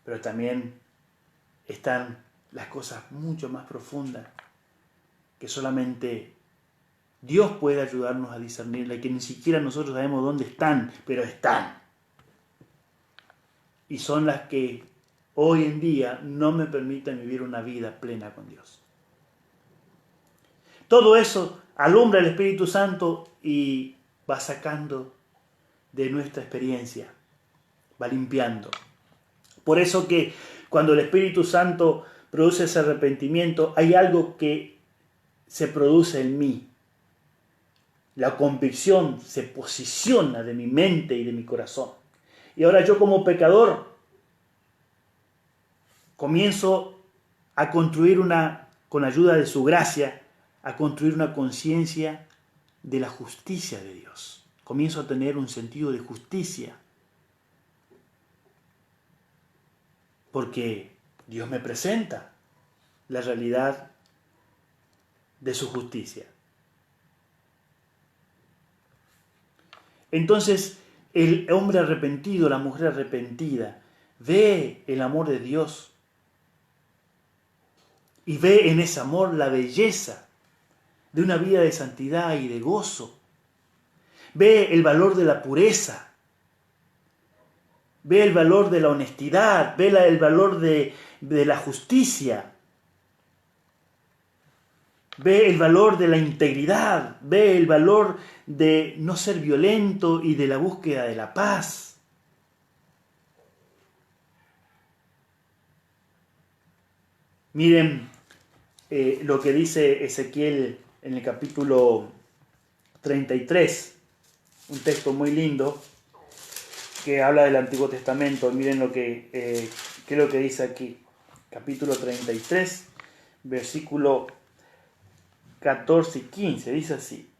Pero también están las cosas mucho más profundas que solamente Dios puede ayudarnos a discernirla y que ni siquiera nosotros sabemos dónde están, pero están. Y son las que hoy en día no me permiten vivir una vida plena con Dios. Todo eso alumbra el Espíritu Santo y va sacando de nuestra experiencia, va limpiando. Por eso que cuando el Espíritu Santo produce ese arrepentimiento, hay algo que se produce en mí. La convicción se posiciona de mi mente y de mi corazón. Y ahora yo como pecador comienzo a construir con ayuda de su gracia, a construir una conciencia de la justicia de Dios. Comienzo a tener un sentido de justicia. Porque Dios me presenta la realidad de su justicia. Entonces, el hombre arrepentido, la mujer arrepentida, ve el amor de Dios y ve en ese amor la belleza de una vida de santidad y de gozo. Ve el valor de la pureza, ve el valor de la honestidad, ve el valor de la justicia, ve el valor de la integridad, ve el valor de no ser violento y de la búsqueda de la paz. Miren lo que dice Ezequiel en el capítulo 33, un texto muy lindo que habla del Antiguo Testamento. Miren qué es lo que dice aquí, capítulo 33, versículo 14 y 15, dice así: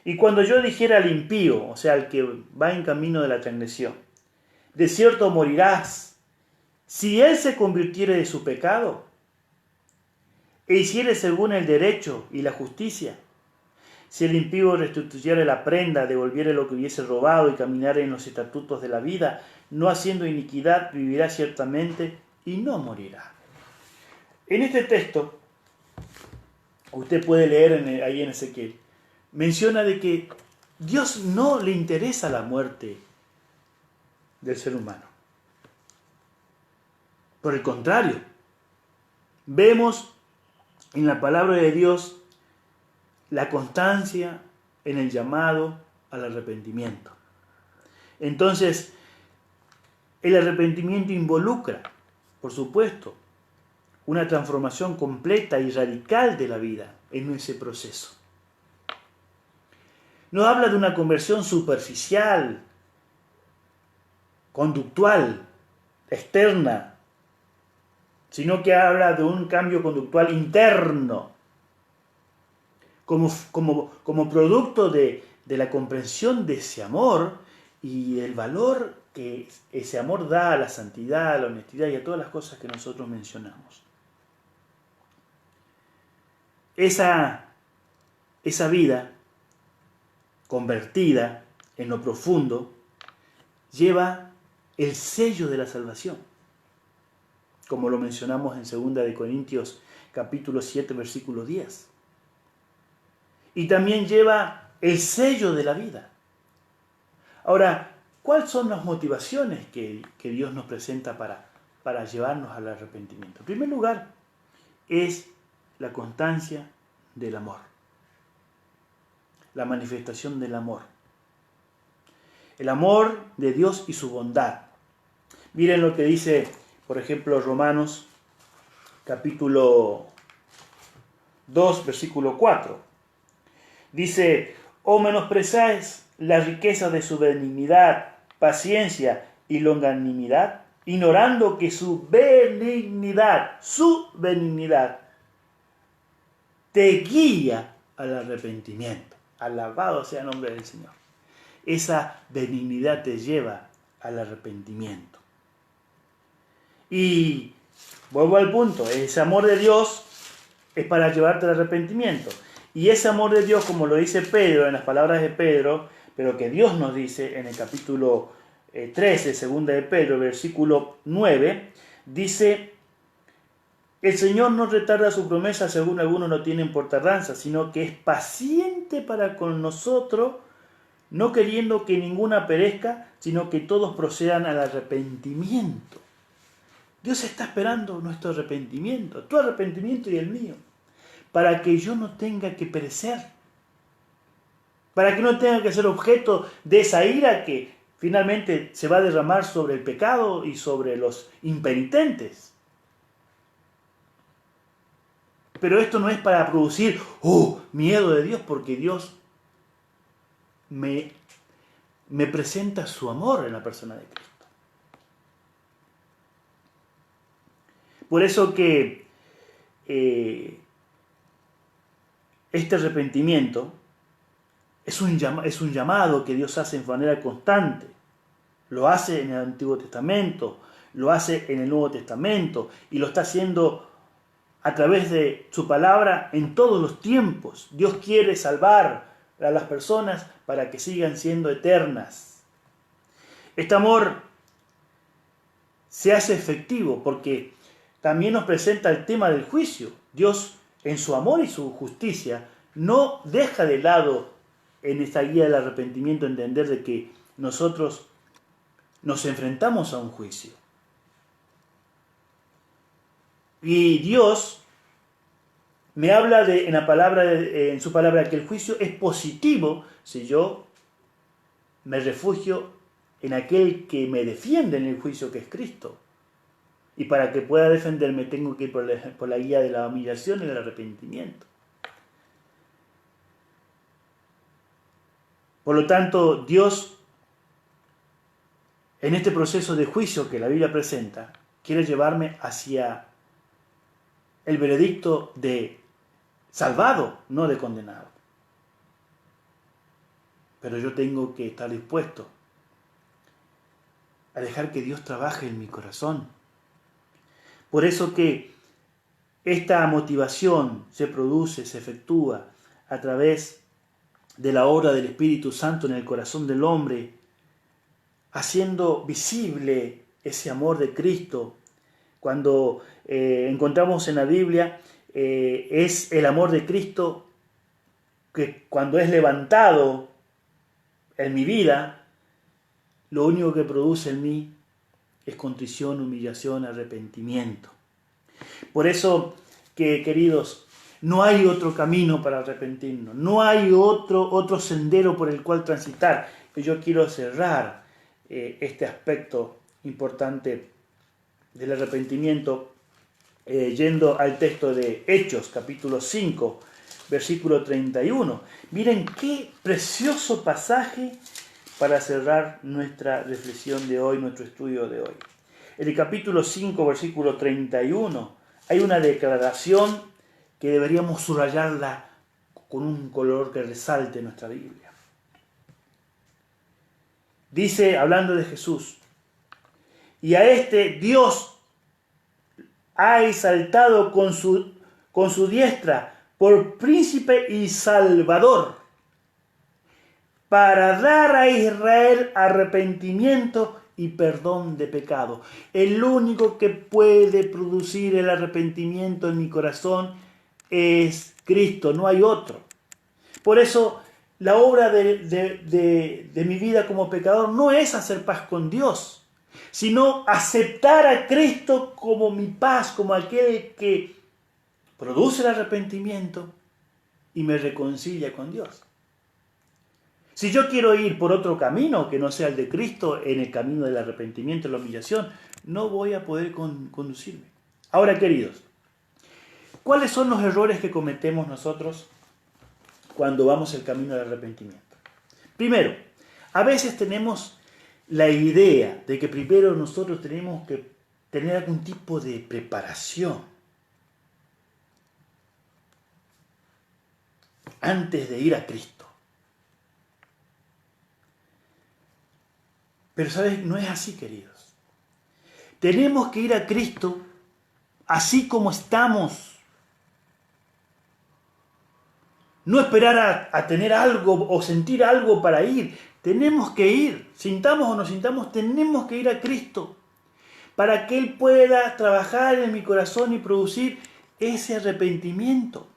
y cuando yo dijera al impío, o sea, al que va en camino de la transgresión, de cierto morirás, si él se convirtiere de su pecado, e hiciere según el derecho y la justicia, si el impío restituyere la prenda, devolviere lo que hubiese robado y caminare en los estatutos de la vida, no haciendo iniquidad, vivirá ciertamente y no morirá. En este texto, usted puede leer ahí en Ezequiel, menciona de que Dios no le interesa la muerte del ser humano. Por el contrario, vemos en la palabra de Dios la constancia en el llamado al arrepentimiento. Entonces, el arrepentimiento involucra, por supuesto, una transformación completa y radical de la vida en ese proceso. No habla de una conversión superficial, conductual, externa, sino que habla de un cambio conductual interno, como producto de la comprensión de ese amor y el valor que ese amor da a la santidad, a la honestidad y a todas las cosas que nosotros mencionamos. Esa vida convertida en lo profundo lleva el sello de la salvación. como lo mencionamos en 2 de Corintios capítulo 7, versículo 10. Y también lleva el sello de la vida. Ahora, ¿cuáles son las motivaciones que Dios nos presenta para llevarnos al arrepentimiento? En primer lugar, es la constancia del amor, la manifestación del amor. El amor de Dios y su bondad. Miren lo que dice, por ejemplo, Romanos capítulo 2, versículo 4. Dice, ¿o menospreciáis la riqueza de su benignidad, paciencia y longanimidad, ignorando que su benignidad, te guía al arrepentimiento? Alabado sea el nombre del Señor. Esa benignidad te lleva al arrepentimiento. Y vuelvo al punto, ese amor de Dios es para llevarte al arrepentimiento. Y ese amor de Dios, como lo dice Pedro en las palabras de Pedro, pero que Dios nos dice en el capítulo 13, segunda de Pedro, versículo 9, dice, el Señor no retarda su promesa, según algunos no tienen por tardanza, sino que es paciente para con nosotros, no queriendo que ninguna perezca, sino que todos procedan al arrepentimiento. Dios está esperando nuestro arrepentimiento, tu arrepentimiento y el mío, para que yo no tenga que perecer, para que no tenga que ser objeto de esa ira que finalmente se va a derramar sobre el pecado y sobre los impenitentes. Pero esto no es para producir miedo de Dios, porque Dios me presenta su amor en la persona de Cristo. Por eso que este arrepentimiento es un llamado que Dios hace en manera constante. Lo hace en el Antiguo Testamento, lo hace en el Nuevo Testamento y lo está haciendo a través de su palabra en todos los tiempos. Dios quiere salvar a las personas para que sigan siendo eternas. Este amor se hace efectivo porque también nos presenta el tema del juicio. Dios, en su amor y su justicia, no deja de lado en esta guía del arrepentimiento entender de que nosotros nos enfrentamos a un juicio. Y Dios me habla en su palabra que el juicio es positivo si yo me refugio en aquel que me defiende en el juicio, que es Cristo. Y para que pueda defenderme tengo que ir por la guía de la humillación y el arrepentimiento. Por lo tanto, Dios, en este proceso de juicio que la Biblia presenta, quiere llevarme hacia el veredicto de salvado, no de condenado. Pero yo tengo que estar dispuesto a dejar que Dios trabaje en mi corazón. Por eso que esta motivación se produce, se efectúa a través de la obra del Espíritu Santo en el corazón del hombre, haciendo visible ese amor de Cristo. Cuando encontramos en la Biblia, es el amor de Cristo que cuando es levantado en mi vida, lo único que produce en mí es contrición, humillación, arrepentimiento. Por eso que, queridos, no hay otro camino para arrepentirnos, no hay otro sendero por el cual transitar. Y yo quiero cerrar este aspecto importante del arrepentimiento yendo al texto de Hechos, capítulo 5, versículo 31. Miren qué precioso pasaje para cerrar nuestra reflexión de hoy, nuestro estudio de hoy. En el capítulo 5, versículo 31, hay una declaración que deberíamos subrayarla con un color que resalte nuestra Biblia. Dice, hablando de Jesús, y a este Dios ha exaltado con su diestra por príncipe y salvador, para dar a Israel arrepentimiento y perdón de pecado. El único que puede producir el arrepentimiento en mi corazón es Cristo, no hay otro. Por eso la obra de mi vida como pecador no es hacer paz con Dios, sino aceptar a Cristo como mi paz, como aquel que produce el arrepentimiento y me reconcilia con Dios. Si yo quiero ir por otro camino que no sea el de Cristo, en el camino del arrepentimiento y la humillación, no voy a poder conducirme. Ahora, queridos, ¿cuáles son los errores que cometemos nosotros cuando vamos el camino del arrepentimiento? Primero, a veces tenemos la idea de que primero nosotros tenemos que tener algún tipo de preparación antes de ir a Cristo. Pero ¿sabes? No es así, queridos. Tenemos que ir a Cristo así como estamos. No esperar a tener algo o sentir algo para ir. Tenemos que ir. Sintamos o no sintamos, tenemos que ir a Cristo para que Él pueda trabajar en mi corazón y producir ese arrepentimiento.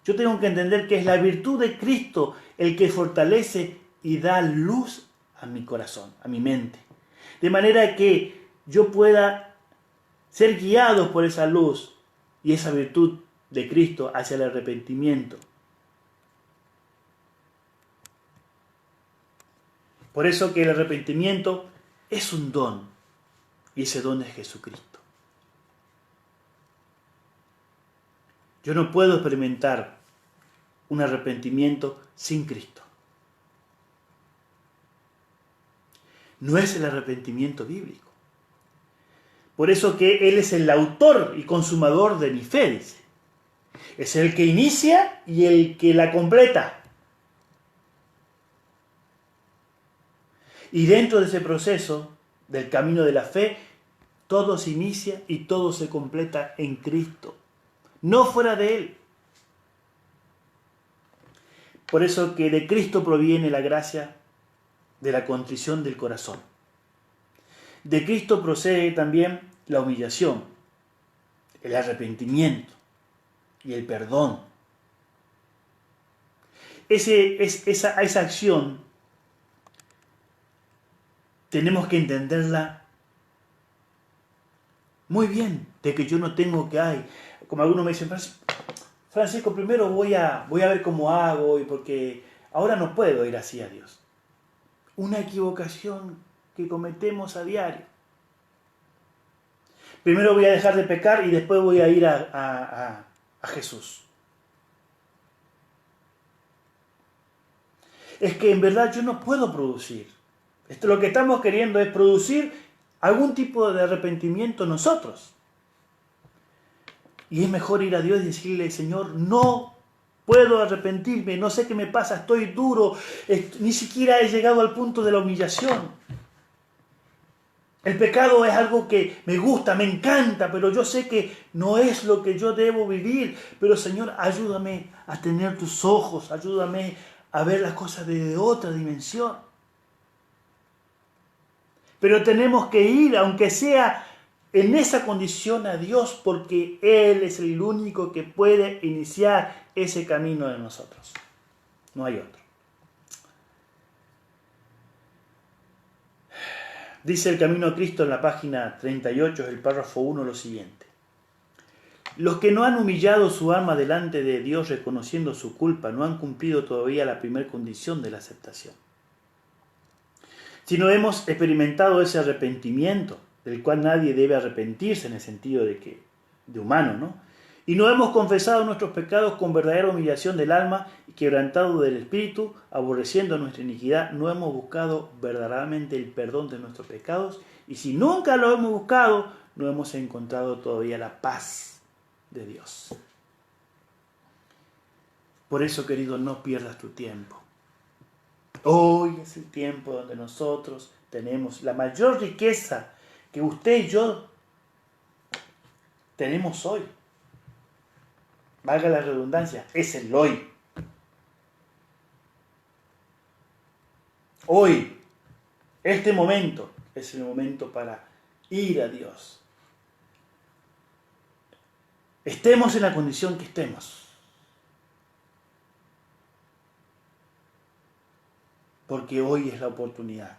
Yo tengo que entender que es la virtud de Cristo el que fortalece y da luz a mi corazón, a mi mente. De manera que yo pueda ser guiado por esa luz y esa virtud de Cristo hacia el arrepentimiento. Por eso que el arrepentimiento es un don y ese don es Jesucristo. Yo no puedo experimentar un arrepentimiento sin Cristo. No es el arrepentimiento bíblico. Por eso que Él es el autor y consumador de mi fe, dice. Es el que inicia y el que la completa. Y dentro de ese proceso, del camino de la fe, todo se inicia y todo se completa en Cristo. No fuera de Él. Por eso que de Cristo proviene la gracia de la contrición del corazón. De Cristo procede también la humillación, el arrepentimiento y el perdón. Esa acción tenemos que entenderla muy bien, de que yo no tengo que como algunos me dicen, Francisco, primero voy a ver cómo hago, y porque ahora no puedo ir así a Dios. Una equivocación que cometemos a diario. Primero voy a dejar de pecar y después voy a ir a Jesús. Es que en verdad yo no puedo producir. Lo que estamos queriendo es producir algún tipo de arrepentimiento nosotros. Y es mejor ir a Dios y decirle, Señor, no puedo arrepentirme, no sé qué me pasa, estoy duro, ni siquiera he llegado al punto de la humillación. El pecado es algo que me gusta, me encanta, pero yo sé que no es lo que yo debo vivir. Pero Señor, ayúdame a tener tus ojos, ayúdame a ver las cosas de otra dimensión. Pero tenemos que ir, aunque sea en esa condición, a Dios, porque Él es el único que puede iniciar ese camino de nosotros. No hay otro. Dice el Camino a Cristo en la página 38, el párrafo 1, lo siguiente. Los que no han humillado su alma delante de Dios reconociendo su culpa no han cumplido todavía la primera condición de la aceptación. Si no hemos experimentado ese arrepentimiento, del cual nadie debe arrepentirse en el sentido de humano, ¿no? Y no hemos confesado nuestros pecados con verdadera humillación del alma y quebrantado del espíritu, aborreciendo nuestra iniquidad, no hemos buscado verdaderamente el perdón de nuestros pecados. Y si nunca lo hemos buscado, no hemos encontrado todavía la paz de Dios. Por eso, querido, no pierdas tu tiempo. Hoy es el tiempo donde nosotros tenemos la mayor riqueza que usted y yo tenemos hoy. Valga la redundancia, es el hoy. Hoy, este momento, es el momento para ir a Dios. Estemos en la condición que estemos. Porque hoy es la oportunidad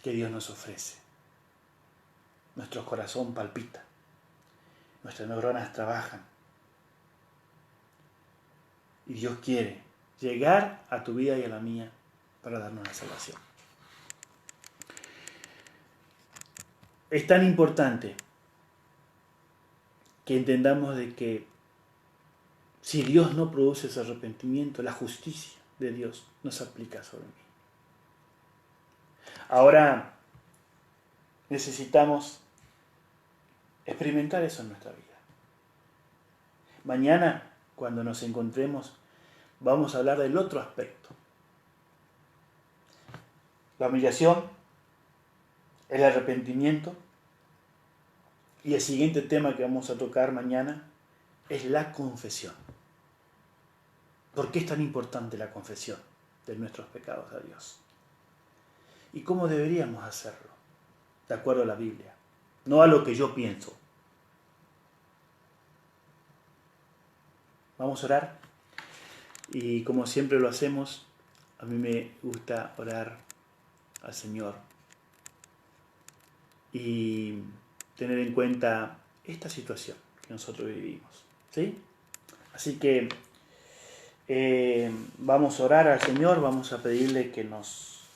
que Dios nos ofrece. Nuestro corazón palpita. Nuestras neuronas trabajan. Y Dios quiere llegar a tu vida y a la mía para darnos la salvación. Es tan importante que entendamos de que si Dios no produce ese arrepentimiento, la justicia de Dios no se aplica sobre mí. Ahora necesitamos experimentar eso en nuestra vida. Mañana, cuando nos encontremos, vamos a hablar del otro aspecto. La humillación, el arrepentimiento, y el siguiente tema que vamos a tocar mañana es la confesión. ¿Por qué es tan importante la confesión de nuestros pecados a Dios? ¿Y cómo deberíamos hacerlo? De acuerdo a la Biblia, no a lo que yo pienso. Vamos a orar. Y como siempre lo hacemos, a mí me gusta orar al Señor y tener en cuenta esta situación que nosotros vivimos, ¿sí? Así que vamos a orar al Señor, vamos a pedirle que nos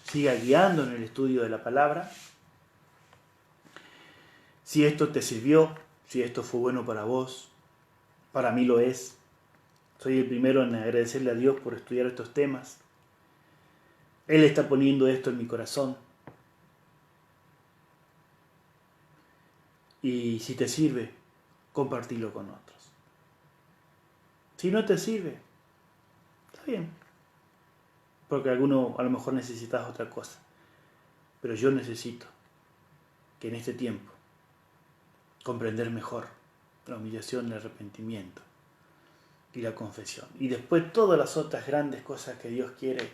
siga guiando en el estudio de la palabra. Si esto te sirvió, si esto fue bueno para vos, para mí lo es. Soy el primero en agradecerle a Dios por estudiar estos temas. Él está poniendo esto en mi corazón. Y si te sirve, compartilo con otros. Si no te sirve, está bien. Porque alguno a lo mejor necesitas otra cosa. Pero yo necesito que en este tiempo comprender mejor la humillación, el arrepentimiento y la confesión. Y después todas las otras grandes cosas que Dios quiere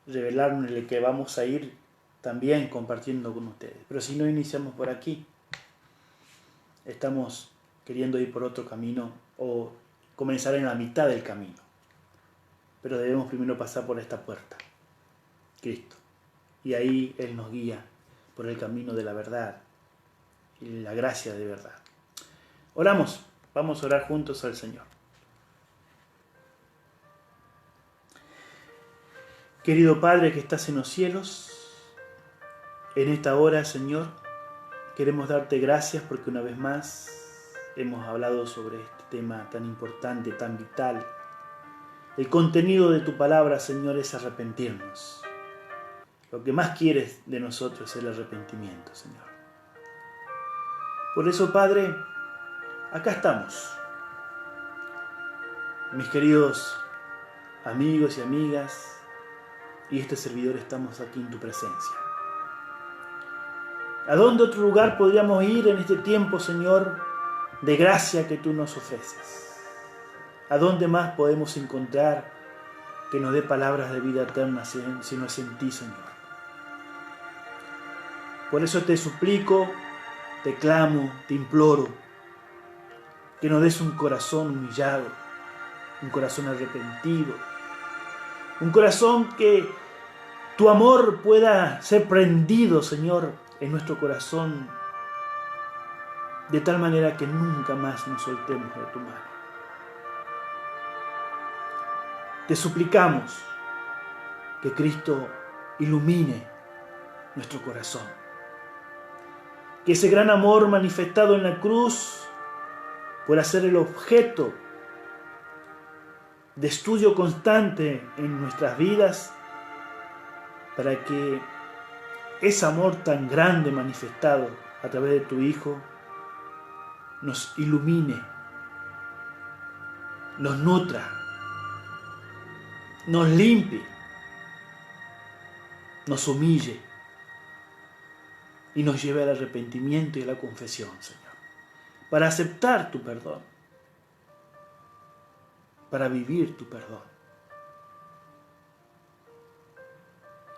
revelarnos y que vamos a ir también compartiendo con ustedes. Pero si no iniciamos por aquí, estamos queriendo ir por otro camino o comenzar en la mitad del camino. Pero debemos primero pasar por esta puerta, Cristo. Y ahí Él nos guía por el camino de la verdad y la gracia de verdad. Oramos, vamos a orar juntos al Señor. Querido Padre que estás en los cielos, en esta hora, Señor, queremos darte gracias porque una vez más hemos hablado sobre este tema tan importante, tan vital. El contenido de tu palabra, Señor, es arrepentirnos. Lo que más quieres de nosotros es el arrepentimiento, Señor. Por eso, Padre, acá estamos. Mis queridos amigos y amigas, y este servidor estamos aquí en tu presencia. ¿A dónde otro lugar podríamos ir en este tiempo, Señor, de gracia que tú nos ofreces? ¿A dónde más podemos encontrar que nos dé palabras de vida eterna si no es en ti, Señor? Por eso te suplico, te clamo, te imploro, que nos des un corazón humillado, un corazón arrepentido, un corazón que tu amor pueda ser prendido, Señor, en nuestro corazón, de tal manera que nunca más nos soltemos de tu mano. Te suplicamos que Cristo ilumine nuestro corazón, que ese gran amor manifestado en la cruz pueda ser el objeto de estudio constante en nuestras vidas, para que ese amor tan grande manifestado a través de tu Hijo nos ilumine, nos nutra, nos limpie, nos humille y nos lleve al arrepentimiento y a la confesión, Señor, para aceptar tu perdón, para vivir tu perdón.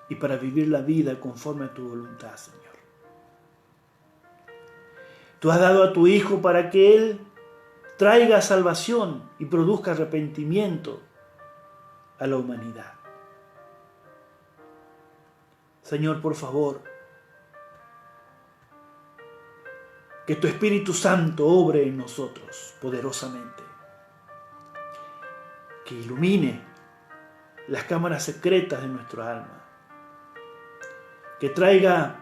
y para vivir la vida conforme a tu voluntad, Señor. Tú has dado a tu Hijo para que Él traiga salvación y produzca arrepentimiento a la humanidad. Señor, por favor, que tu Espíritu Santo obre en nosotros poderosamente, que ilumine las cámaras secretas de nuestro alma, que traiga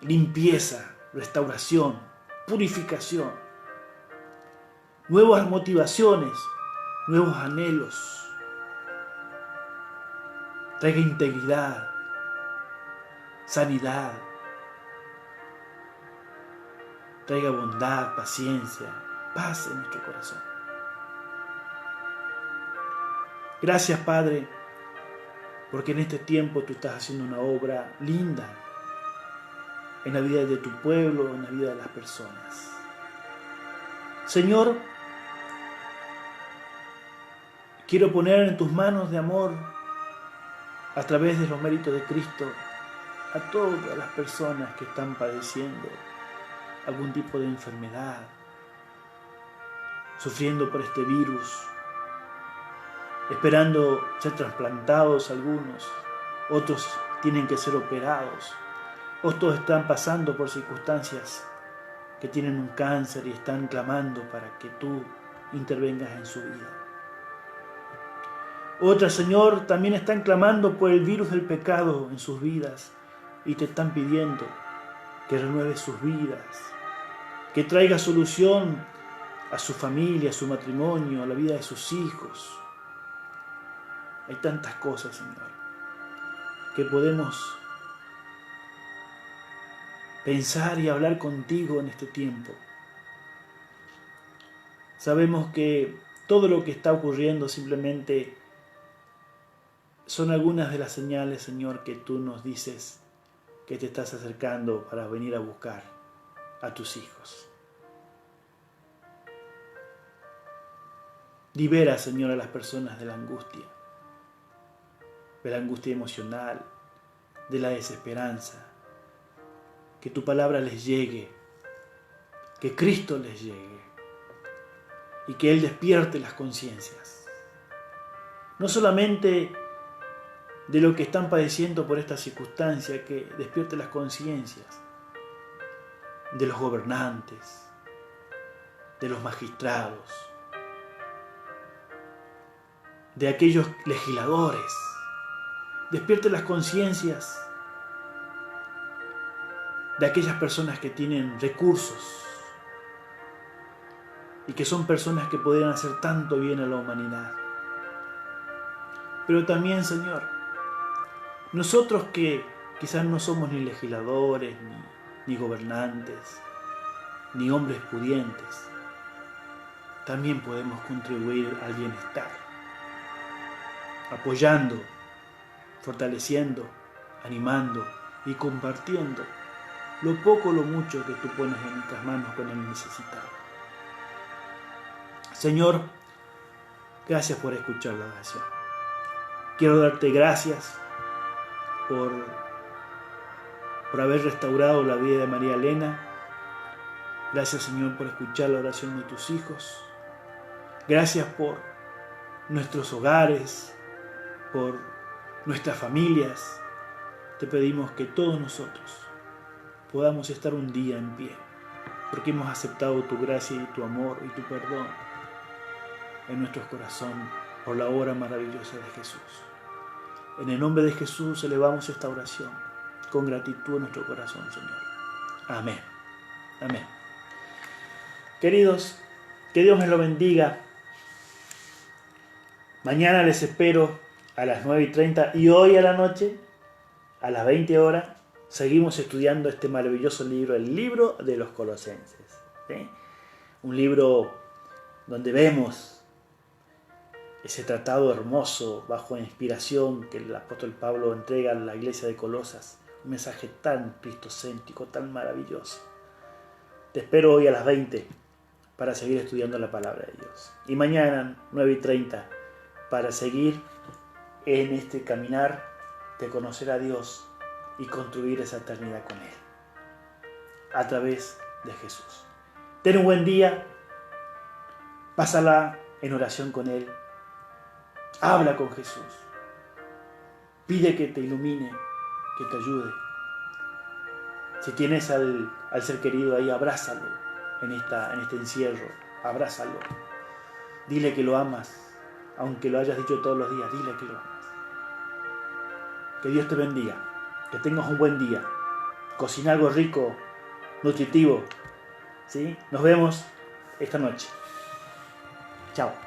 limpieza, restauración, purificación, nuevas motivaciones, nuevos anhelos, traiga integridad, sanidad, traiga bondad, paciencia, paz en nuestro corazón. Gracias, Padre, porque en este tiempo tú estás haciendo una obra linda en la vida de tu pueblo, en la vida de las personas. Señor, quiero poner en tus manos de amor, a través de los méritos de Cristo, a todas las personas que están padeciendo algún tipo de enfermedad, sufriendo por este virus, esperando ser trasplantados algunos, otros tienen que ser operados, otros están pasando por circunstancias que tienen un cáncer y están clamando para que tú intervengas en su vida. Otras, Señor, también están clamando por el virus del pecado en sus vidas y te están pidiendo que renueves sus vidas, que traiga solución a su familia, a su matrimonio, a la vida de sus hijos. Hay tantas cosas, Señor, que podemos pensar y hablar contigo en este tiempo. Sabemos que todo lo que está ocurriendo simplemente son algunas de las señales, Señor, que tú nos dices que te estás acercando para venir a buscar a tus hijos. Libera, Señor, a las personas de la angustia emocional, de la desesperanza. Que tu palabra les llegue, que Cristo les llegue y que Él despierte las conciencias. No solamente de lo que están padeciendo por esta circunstancia, que despierte las conciencias de los gobernantes, de los magistrados, de aquellos legisladores. Despierte las conciencias de aquellas personas que tienen recursos y que son personas que podrían hacer tanto bien a la humanidad. Pero también, Señor, nosotros que quizás no somos ni legisladores, ni gobernantes, ni hombres pudientes, también podemos contribuir al bienestar, apoyando, fortaleciendo, animando y compartiendo lo poco o lo mucho que tú pones en nuestras manos con el necesitado. Señor, gracias por escuchar la oración. Quiero darte gracias por haber restaurado la vida de María Elena. Gracias, Señor, por escuchar la oración de tus hijos. Gracias por nuestros hogares, por nuestras familias. Te pedimos que todos nosotros podamos estar un día en pie, porque hemos aceptado tu gracia y tu amor y tu perdón en nuestros corazones por la obra maravillosa de Jesús. En el nombre de Jesús elevamos esta oración con gratitud en nuestro corazón, Señor. Amén. Amén. Queridos, que Dios me lo bendiga. Mañana les espero a las 9:30 y hoy a la noche, a las 20 horas, seguimos estudiando este maravilloso libro, el libro de los Colosenses. ¿Sí? Un libro donde vemos ese tratado hermoso bajo inspiración que el apóstol Pablo entrega a la iglesia de Colosas. Un mensaje tan cristocéntrico, tan maravilloso. Te espero hoy a las 20 para seguir estudiando la palabra de Dios. Y mañana, 9:30, para seguir en este caminar de conocer a Dios y construir esa eternidad con Él, a través de Jesús. Ten un buen día, pásala en oración con Él, habla con Jesús, pide que te ilumine, que te ayude. Si tienes al ser querido ahí, abrázalo en este encierro, abrázalo. Dile que lo amas, aunque lo hayas dicho todos los días, dile que lo amas. Que Dios te bendiga, que tengas un buen día. Cocina algo rico, nutritivo, ¿sí? Nos vemos esta noche. Chao.